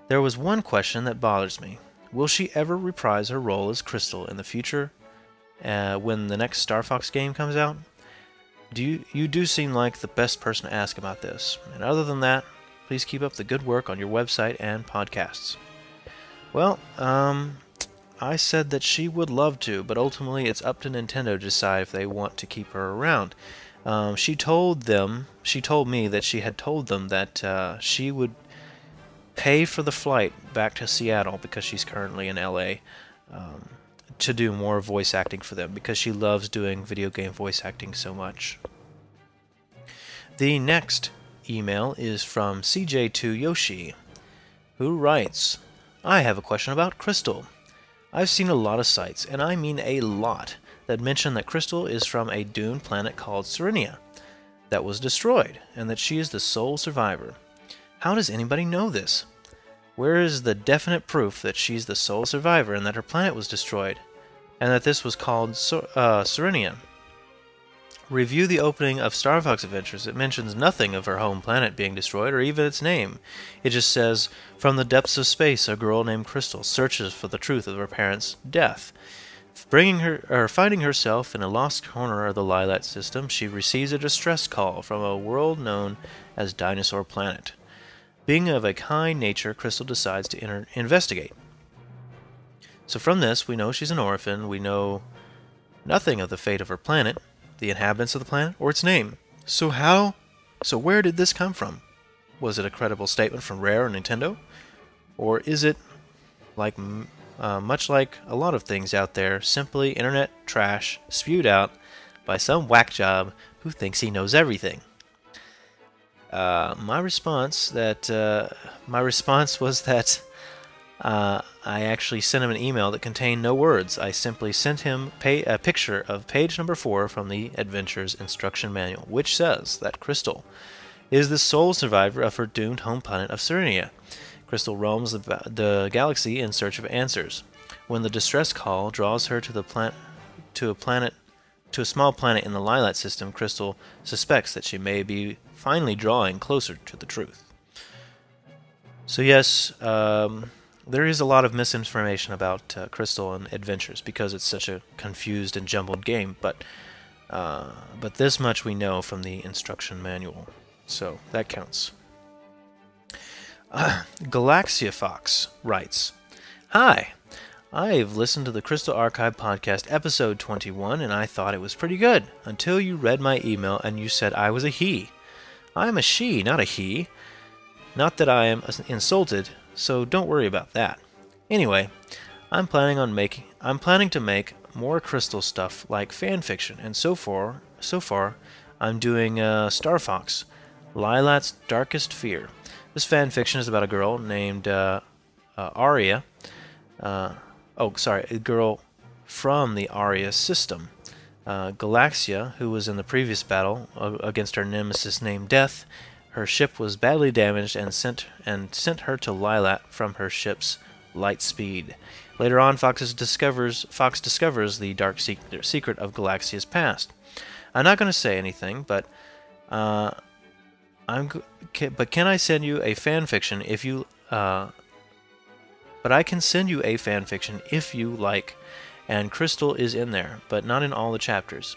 there was one question that bothers me. Will she ever reprise her role as Krystal in the future when the next Star Fox game comes out? You do seem like the best person to ask about this. And other than that, please keep up the good work on your website and podcasts." Well, I said that she would love to, but ultimately it's up to Nintendo to decide if they want to keep her around. She told me that she had told them that she would pay for the flight back to Seattle, because she's currently in LA, to do more voice acting for them, because she loves doing video game voice acting so much. The next email is from CJ2Yoshi, who writes, "I have a question about Krystal. I've seen a lot of sites, and I mean a lot, that mention that Krystal is from a doomed planet called Serenia that was destroyed, and that she is the sole survivor. How does anybody know this? Where is the definite proof that she's the sole survivor and that her planet was destroyed, and that this was called Serenia? Review the opening of Star Fox Adventures. It mentions nothing of her home planet being destroyed, or even its name. It just says, 'From the depths of space, a girl named Krystal searches for the truth of her parents' death. Finding herself in a lost corner of the Lilat system, she receives a distress call from a world known as Dinosaur Planet. Being of a kind nature, Krystal decides to investigate.' So from this, we know she's an orphan. We know nothing of the fate of her planet, the inhabitants of the planet, or its name. So where did this come from? Was it a credible statement from Rare or Nintendo? Or is it, much like a lot of things out there, simply internet trash spewed out by some whack job who thinks he knows everything?" My response was that I actually sent him an email that contained no words. I simply sent him a picture of page number 4 from the Adventures Instruction Manual, which says that Krystal is the sole survivor of her doomed home planet of Serenia. Krystal roams the galaxy in search of answers. When the distress call draws her to a small planet in the Lilat system, Krystal suspects that she may be finally drawing closer to the truth. So yes, there is a lot of misinformation about Krystal and Adventures because it's such a confused and jumbled game, but this much we know from the instruction manual, so that counts. Galaxiafox writes, "Hi, I've listened to the Crystal Archive podcast episode 21 and I thought it was pretty good, until you read my email and you said I was a he. I am a she, not a he. Not that I am insulted, so don't worry about that. Anyway, I'm planning to make more Krystal stuff like fanfiction, and so far I'm doing Star Fox, Lilat's Darkest Fear. This fanfiction is about a girl named Aria. A girl from the Aria system. Galaxia, who was in the previous battle against her nemesis named Death, her ship was badly damaged and sent her to Lylat from her ship's light speed. Later on, Fox discovers the dark secret of Galaxia's past. I'm not going to say anything, but can I send you a fan fiction if you? But I can send you a fan fiction if you like, and Krystal is in there, but not in all the chapters.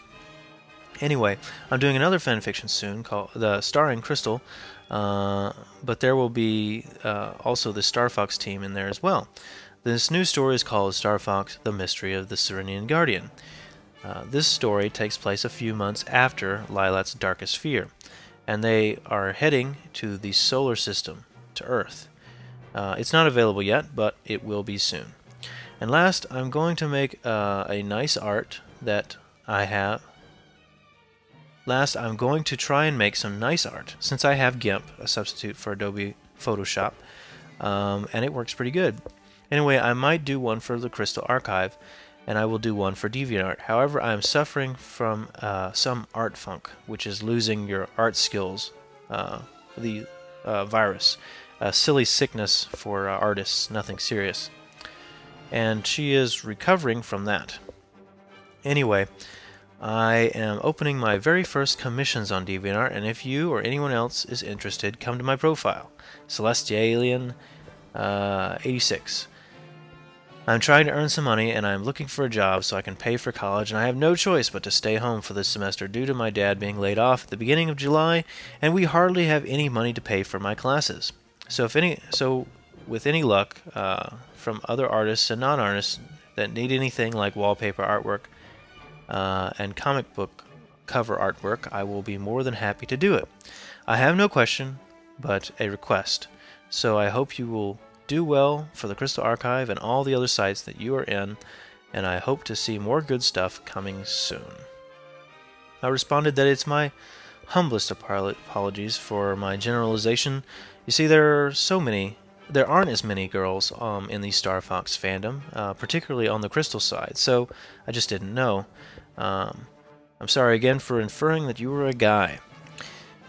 Anyway, I'm doing another fan fiction soon starring Krystal, but there will be also the Star Fox team in there as well. This new story is called Star Fox: The Mystery of the Serenian Guardian. This story takes place a few months after Lylat's darkest fear, and they are heading to the solar system, to Earth. It's not available yet, but it will be soon. And last, I'm going to make a nice art that I have. Last, I'm going to try and make some nice art, since I have GIMP, a substitute for Adobe Photoshop, and it works pretty good. Anyway, I might do one for the Krystal Archive, and I will do one for DeviantArt. However, I am suffering from some art funk, which is losing your art skills, the virus. A silly sickness for artists, nothing serious. And she is recovering from that. Anyway, I am opening my very first commissions on DeviantArt, and if you or anyone else is interested, come to my profile, Celestialian 86. I'm trying to earn some money, and I'm looking for a job so I can pay for college, and I have no choice but to stay home for this semester due to my dad being laid off at the beginning of July, and we hardly have any money to pay for my classes. So with any luck from other artists and non-artists that need anything like wallpaper artwork and comic book cover artwork, I will be more than happy to do it. I have no question, but a request. So I hope you will do well for the Krystal Archive and all the other sites that you are in, and I hope to see more good stuff coming soon. I responded that it's my humblest apologies for my generalization. You see, there aren't as many girls in the Star Fox fandom, particularly on the Krystal side, so I just didn't know. I'm sorry again for inferring that you were a guy.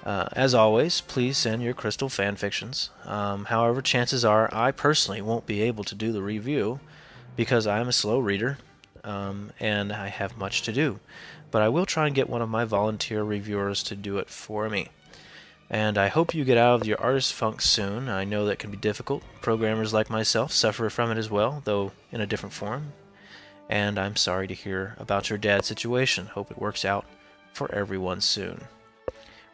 As always, please send your Krystal fanfictions. However, chances are I personally won't be able to do the review because I'm a slow reader and I have much to do. But I will try and get one of my volunteer reviewers to do it for me. And I hope you get out of your artist funk soon. I know that can be difficult. Programmers like myself suffer from it as well, though in a different form. And I'm sorry to hear about your dad's situation. Hope it works out for everyone soon.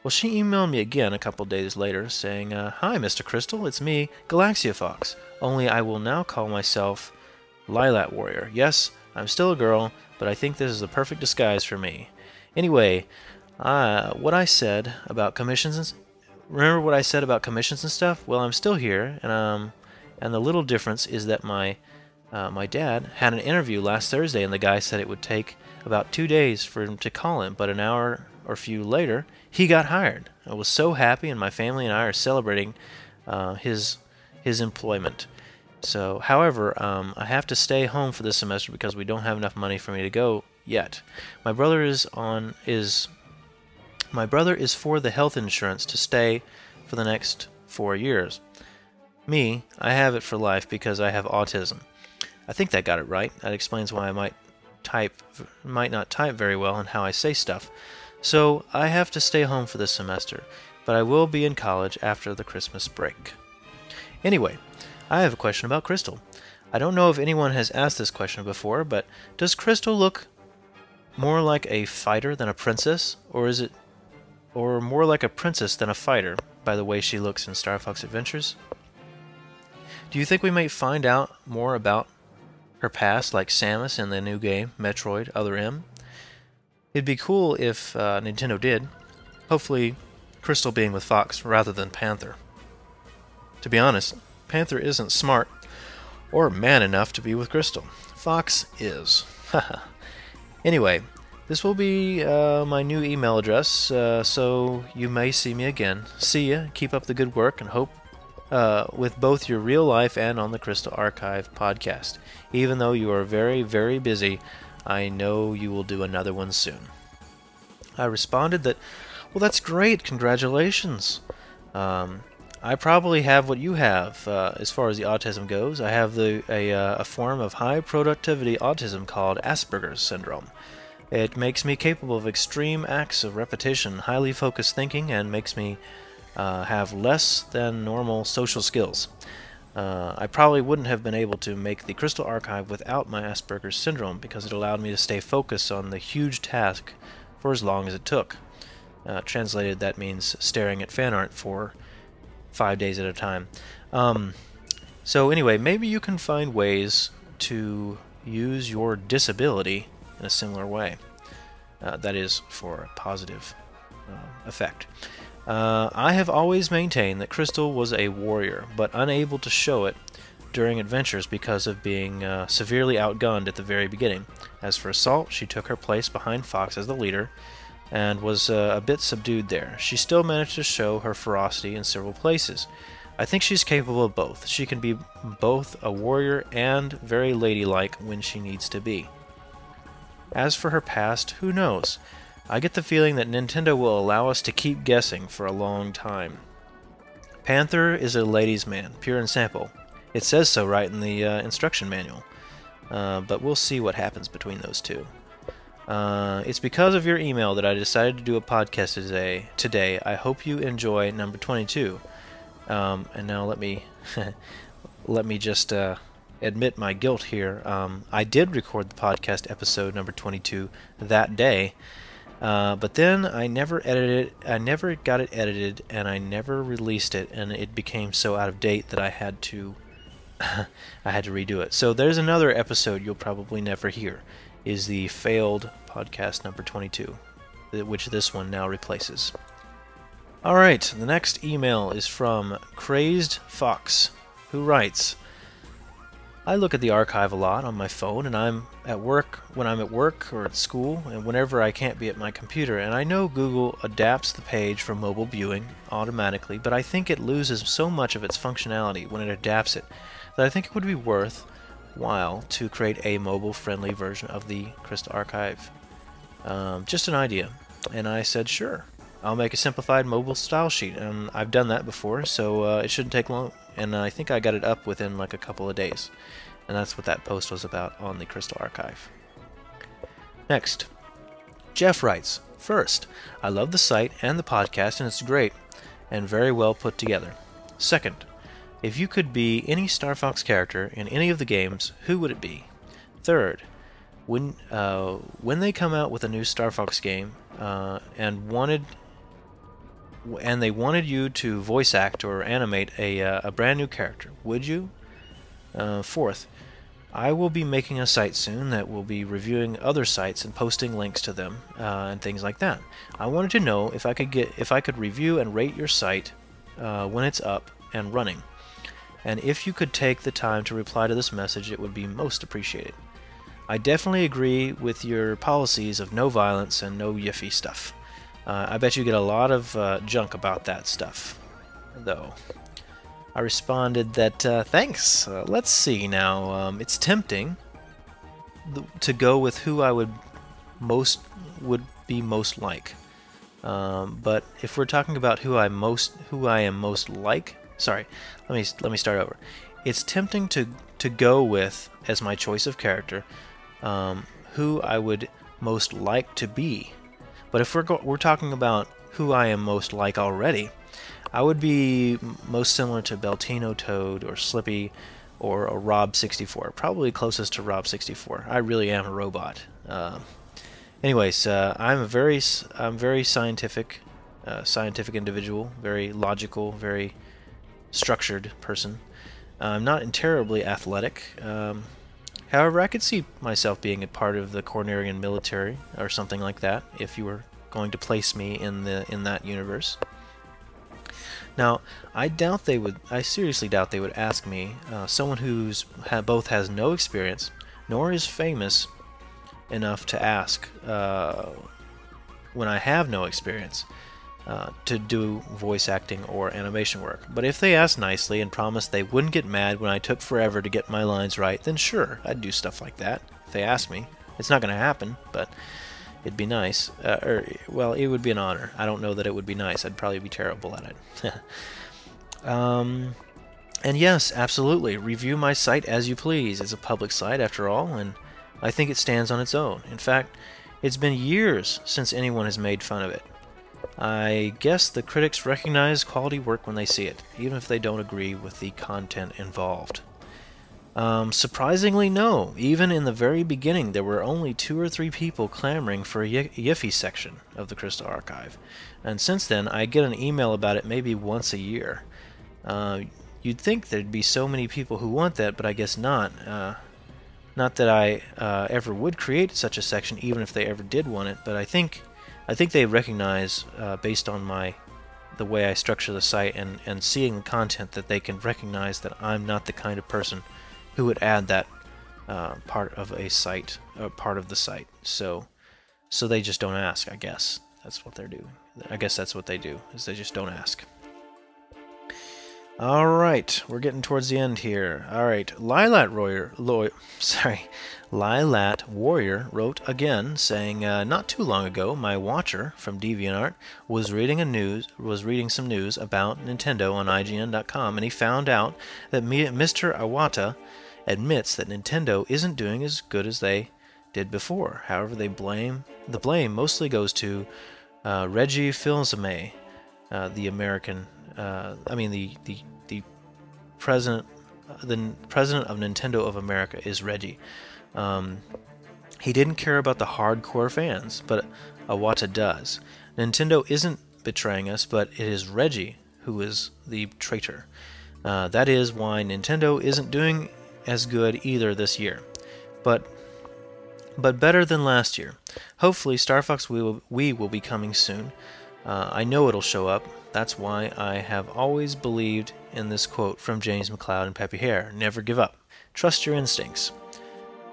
Well, she emailed me again a couple days later saying, Hi, Mr. Krystal, it's me, Galaxia Fox. Only I will now call myself Lylat Warrior. Yes, I'm still a girl, but I think this is the perfect disguise for me. Anyway, what I said about commissions, remember what I said about commissions and stuff? Well, I'm still here, and the little difference is that my dad had an interview last Thursday, and the guy said it would take about 2 days for him to call him, but an hour or few later, he got hired. I was so happy, and my family and I are celebrating his employment. So, however, I have to stay home for this semester because we don't have enough money for me to go yet. My brother is for the health insurance to stay for the next 4 years. Me, I have it for life because I have autism. I think that got it right. That explains why I might not type very well and how I say stuff. So I have to stay home for this semester, but I will be in college after the Christmas break. Anyway, I have a question about Krystal. I don't know if anyone has asked this question before, but does Krystal look more like a fighter than a princess, or more like a princess than a fighter by the way she looks in Star Fox Adventures? Do you think we might find out more about her past like Samus in the new game, Metroid Other M? It'd be cool if Nintendo did. Hopefully, Krystal being with Fox rather than Panther. To be honest, Panther isn't smart or man enough to be with Krystal. Fox is. Haha. Anyway, this will be my new email address, so you may see me again. See ya, keep up the good work, and hope with both your real life and on the Krystal Archive podcast. Even though you are very, very busy, I know you will do another one soon. I responded that, well, that's great, congratulations. I probably have what you have as far as the autism goes. I have a form of high productivity autism called Asperger's syndrome. It makes me capable of extreme acts of repetition, highly focused thinking, and makes me have less than normal social skills. I probably wouldn't have been able to make the Crystal Archive without my Asperger's syndrome because it allowed me to stay focused on the huge task for as long as it took. Translated, that means staring at fan art for 5 days at a time. So anyway, maybe you can find ways to use your disability in a similar way. That is, for a positive effect. I have always maintained that Krystal was a warrior, but unable to show it during adventures because of being severely outgunned at the very beginning. As for Assault, she took her place behind Fox as the leader, and was a bit subdued there. She still managed to show her ferocity in several places. I think she's capable of both. She can be both a warrior and very ladylike when she needs to be. As for her past, who knows? I get the feeling that Nintendo will allow us to keep guessing for a long time. Panther is a ladies' man, pure and simple. It says so right in the instruction manual. But we'll see what happens between those two. It's because of your email that I decided to do a podcast today. I hope you enjoy number 22. And now let me let me just admit my guilt here. I did record the podcast episode number 22 that day, but then I never got it edited, and I never released it, and it became so out of date that I had to redo it. So there's another episode you'll probably never hear. Is the failed podcast number 22, which this one now replaces. Alright, the next email is from Crazed Fox, who writes, I look at the archive a lot on my phone, and when I'm at work or at school, and whenever I can't be at my computer, and I know Google adapts the page for mobile viewing automatically, but I think it loses so much of its functionality when it adapts it that I think it would be worthwhile to create a mobile-friendly version of the Crystal Archive. Just an idea. And I said, sure. I'll make a simplified mobile style sheet, and I've done that before, so it shouldn't take long, and I think I got it up within like a couple of days. And that's what that post was about on the Crystal Archive. Next, Jeff writes, first, I love the site and the podcast, and it's great, and very well put together. Second, if you could be any Star Fox character in any of the games, who would it be? Third, when they come out with a new Star Fox game and they wanted you to voice act or animate a brand new character, would you? Fourth, I will be making a site soon that will be reviewing other sites and posting links to them and things like that. I wanted to know if I could review and rate your site when it's up and running. And if you could take the time to reply to this message, it would be most appreciated. I definitely agree with your policies of no violence and no yiffy stuff. I bet you get a lot of junk about that stuff, though. I responded that, thanks. Let's see now. It's tempting to go with who I would be most like. But if we're talking about who I am most like, sorry, let me start over. It's tempting to go with as my choice of character who I would most like to be. But if we're talking about who I am most like already, I would be most similar to Beltino Toad or Slippy or a Rob 64. Probably closest to Rob 64. I really am a robot. Anyways, I'm very scientific individual, very logical, very structured person. I'm not terribly athletic. However, I could see myself being a part of the Cornerian military or something like that if you were going to place me in that universe. Now, I seriously doubt they would ask me, someone who's both has no experience nor is famous enough to ask when I have no experience to do voice acting or animation work. But if they asked nicely and promised they wouldn't get mad when I took forever to get my lines right, then sure, I'd do stuff like that if they asked me. It's not going to happen, but it'd be nice. Well, it would be an honor. I don't know that it would be nice. I'd probably be terrible at it. And yes, absolutely, review my site as you please. It's a public site after all, and I think it stands on its own. In fact, it's been years since anyone has made fun of it. I guess the critics recognize quality work when they see it, even if they don't agree with the content involved. Surprisingly, no. Even in the very beginning, there were only 2 or 3 people clamoring for a Yiffy section of the Crystal Archive. And since then, I get an email about it maybe once a year. You'd think there'd be so many people who want that, but I guess not. Not that I ever would create such a section, even if they ever did want it, but I think they recognize, based on the way I structure the site and seeing the content, that they can recognize that I'm not the kind of person who would add that part of a site, part of the site. So they just don't ask. I guess that's what they're doing. I guess that's what they do, is they just don't ask. All right, we're getting towards the end here. All right, Lilat Warrior wrote again, saying, "Not too long ago, my watcher from DeviantArt was reading some news about Nintendo on IGN.com, and he found out that Mr. Iwata admits that Nintendo isn't doing as good as they did before. However, the blame mostly goes to Reggie Fils-Aimé, the American." The president of Nintendo of America is Reggie. He didn't care about the hardcore fans, but Iwata does. Nintendo isn't betraying us, but it is Reggie who is the traitor. That is why Nintendo isn't doing as good either this year, but better than last year. Hopefully, Star Fox Wii will be coming soon. I know it'll show up. That's why I have always believed in this quote from James McLeod and Peppy Hare: "Never give up. Trust your instincts."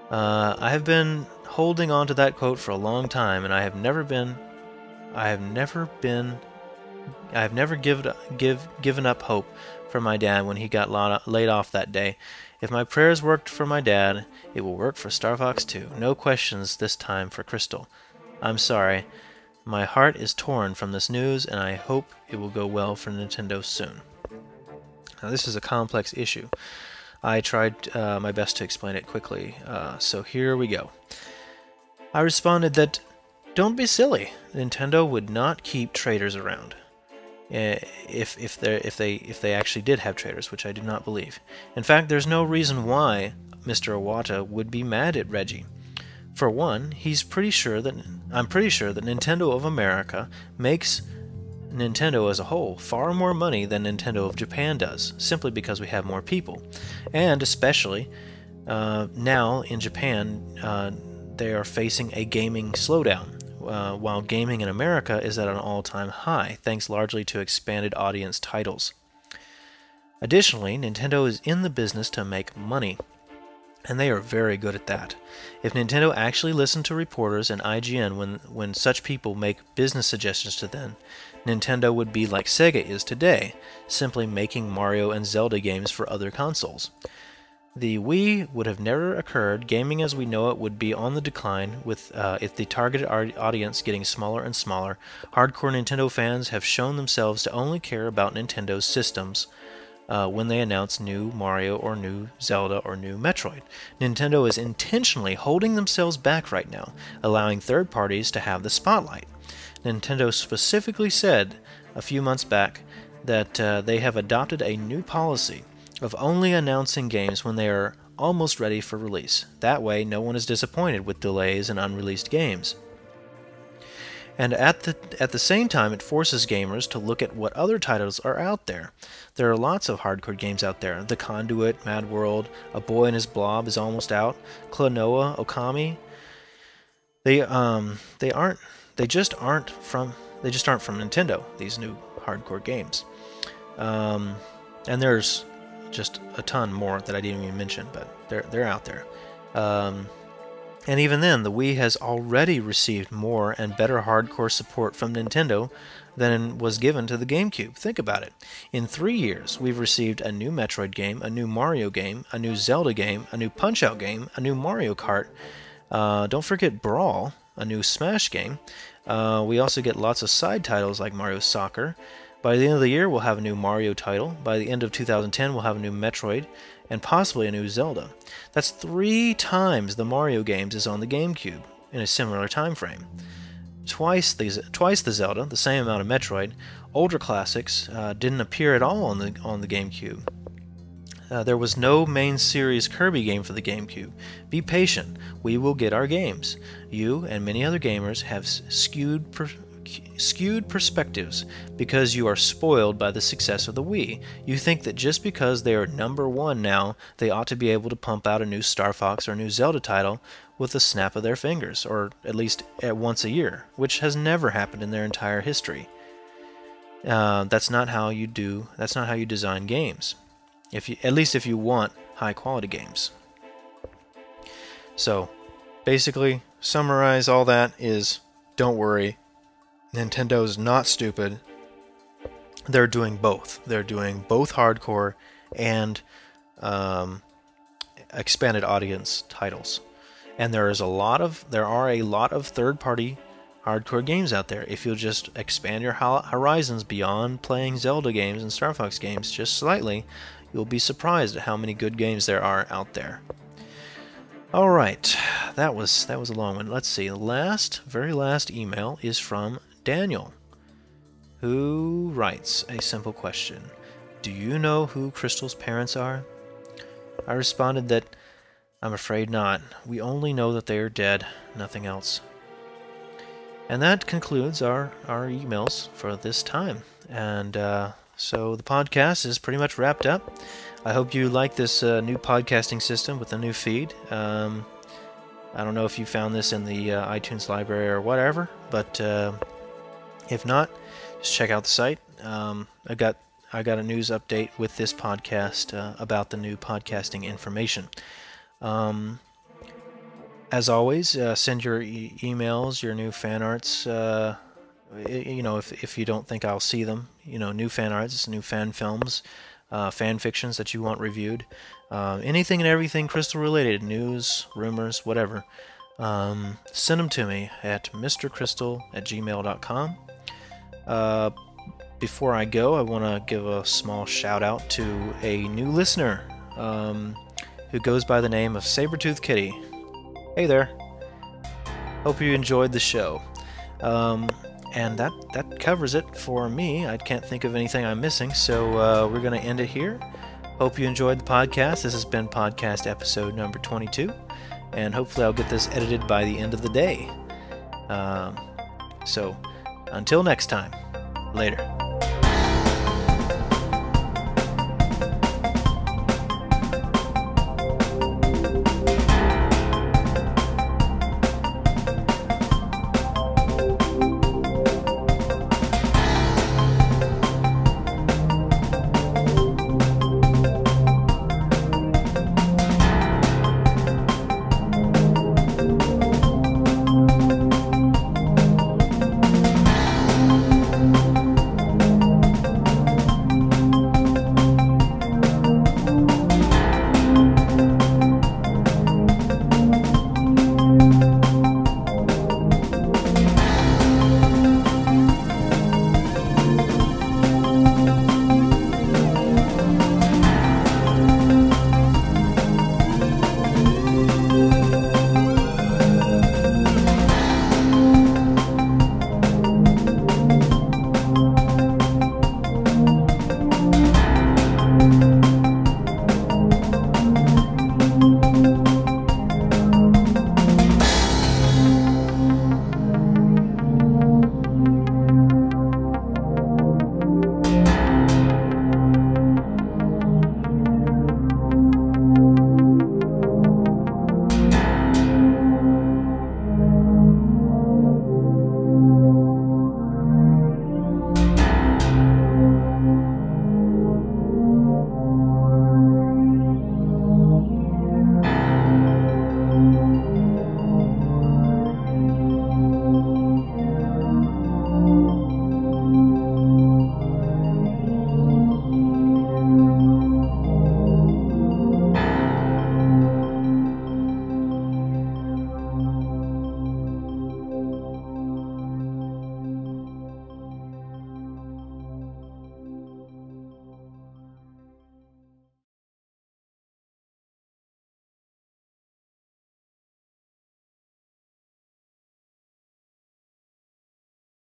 I have been holding on to that quote for a long time, and I have never given up hope for my dad when he got laid off that day. If my prayers worked for my dad, it will work for Star Fox too. No questions this time for Krystal. I'm sorry. My heart is torn from this news, and I hope it will go well for Nintendo soon. Now, this is a complex issue. I tried my best to explain it quickly, so here we go. I responded that, don't be silly. Nintendo would not keep traitors around. If they actually did have traitors, which I do not believe. In fact, there's no reason why Mr. Iwata would be mad at Reggie. For one, I'm pretty sure that Nintendo of America makes Nintendo as a whole far more money than Nintendo of Japan does, simply because we have more people. And especially now in Japan, they are facing a gaming slowdown, while gaming in America is at an all-time high, thanks largely to expanded audience titles. Additionally, Nintendo is in the business to make money, and they are very good at that. If Nintendo actually listened to reporters and IGN when such people make business suggestions to them, Nintendo would be like Sega is today, simply making Mario and Zelda games for other consoles. The Wii would have never occurred. Gaming as we know it would be on the decline, with the targeted audience getting smaller and smaller. Hardcore Nintendo fans have shown themselves to only care about Nintendo's systems when they announce new Mario or new Zelda or new Metroid. Nintendo is intentionally holding themselves back right now, allowing third parties to have the spotlight. Nintendo specifically said a few months back that they have adopted a new policy of only announcing games when they are almost ready for release. That way, no one is disappointed with delays and unreleased games. And at the same time, it forces gamers to look at what other titles are out there. There are lots of hardcore games out there. The Conduit, Mad World, A Boy and His Blob is almost out. Klonoa, Okami. They just aren't from Nintendo, these new hardcore games. And there's just a ton more that I didn't even mention, but they're out there. And even then, the Wii has already received more and better hardcore support from Nintendo than was given to the GameCube. Think about it. In 3 years, we've received a new Metroid game, a new Mario game, a new Zelda game, a new Punch-Out game, a new Mario Kart, Don't forget Brawl, a new Smash game. We also get lots of side titles like Mario Soccer. By the end of the year, we'll have a new Mario title. By the end of 2010, we'll have a new Metroid, and possibly a new Zelda. That's 3 times the Mario games is on the GameCube in a similar time frame. Twice the Zelda, the same amount of Metroid. Older classics didn't appear at all on the GameCube. There was no main series Kirby game for the GameCube. Be patient, we will get our games. You and many other gamers have skewed perspectives because you are spoiled by the success of the Wii. You think that just because they are #1 now, they ought to be able to pump out a new Star Fox or a new Zelda title with a snap of their fingers, or at least once a year, which has never happened in their entire history. That's not how you design games. At least if you want high quality games. So, basically, summarize all that is, don't worry, Nintendo's not stupid. They're doing both. They're doing both hardcore and expanded audience titles. And there are a lot of third-party hardcore games out there. If you'll just expand your horizons beyond playing Zelda games and Star Fox games just slightly, you'll be surprised at how many good games there are out there. All right, that was a long one. Let's see. The very last email is from Daniel, who writes a simple question: do you know who Krystal's parents are? I responded that I'm afraid not. We only know that they are dead, nothing else. And that concludes our emails for this time. And so the podcast is pretty much wrapped up. I hope you like this new podcasting system with the new feed. I don't know if you found this in the iTunes library or whatever, but if not, just check out the site. I got a news update with this podcast about the new podcasting information. As always, send your emails, your new fan arts. If you don't think I'll see them, new fan arts, new fan films, fan fictions that you want reviewed, anything and everything Krystal related, news, rumors, whatever. Send them to me at mrkrystal@gmail.com. Before I go, I want to give a small shout out to a new listener who goes by the name of Sabretooth Kitty. Hey there. Hope you enjoyed the show. And that covers it for me. I can't think of anything I'm missing, so we're going to end it here. Hope you enjoyed the podcast. This has been podcast episode number 22, and hopefully I'll get this edited by the end of the day. So, until next time, later.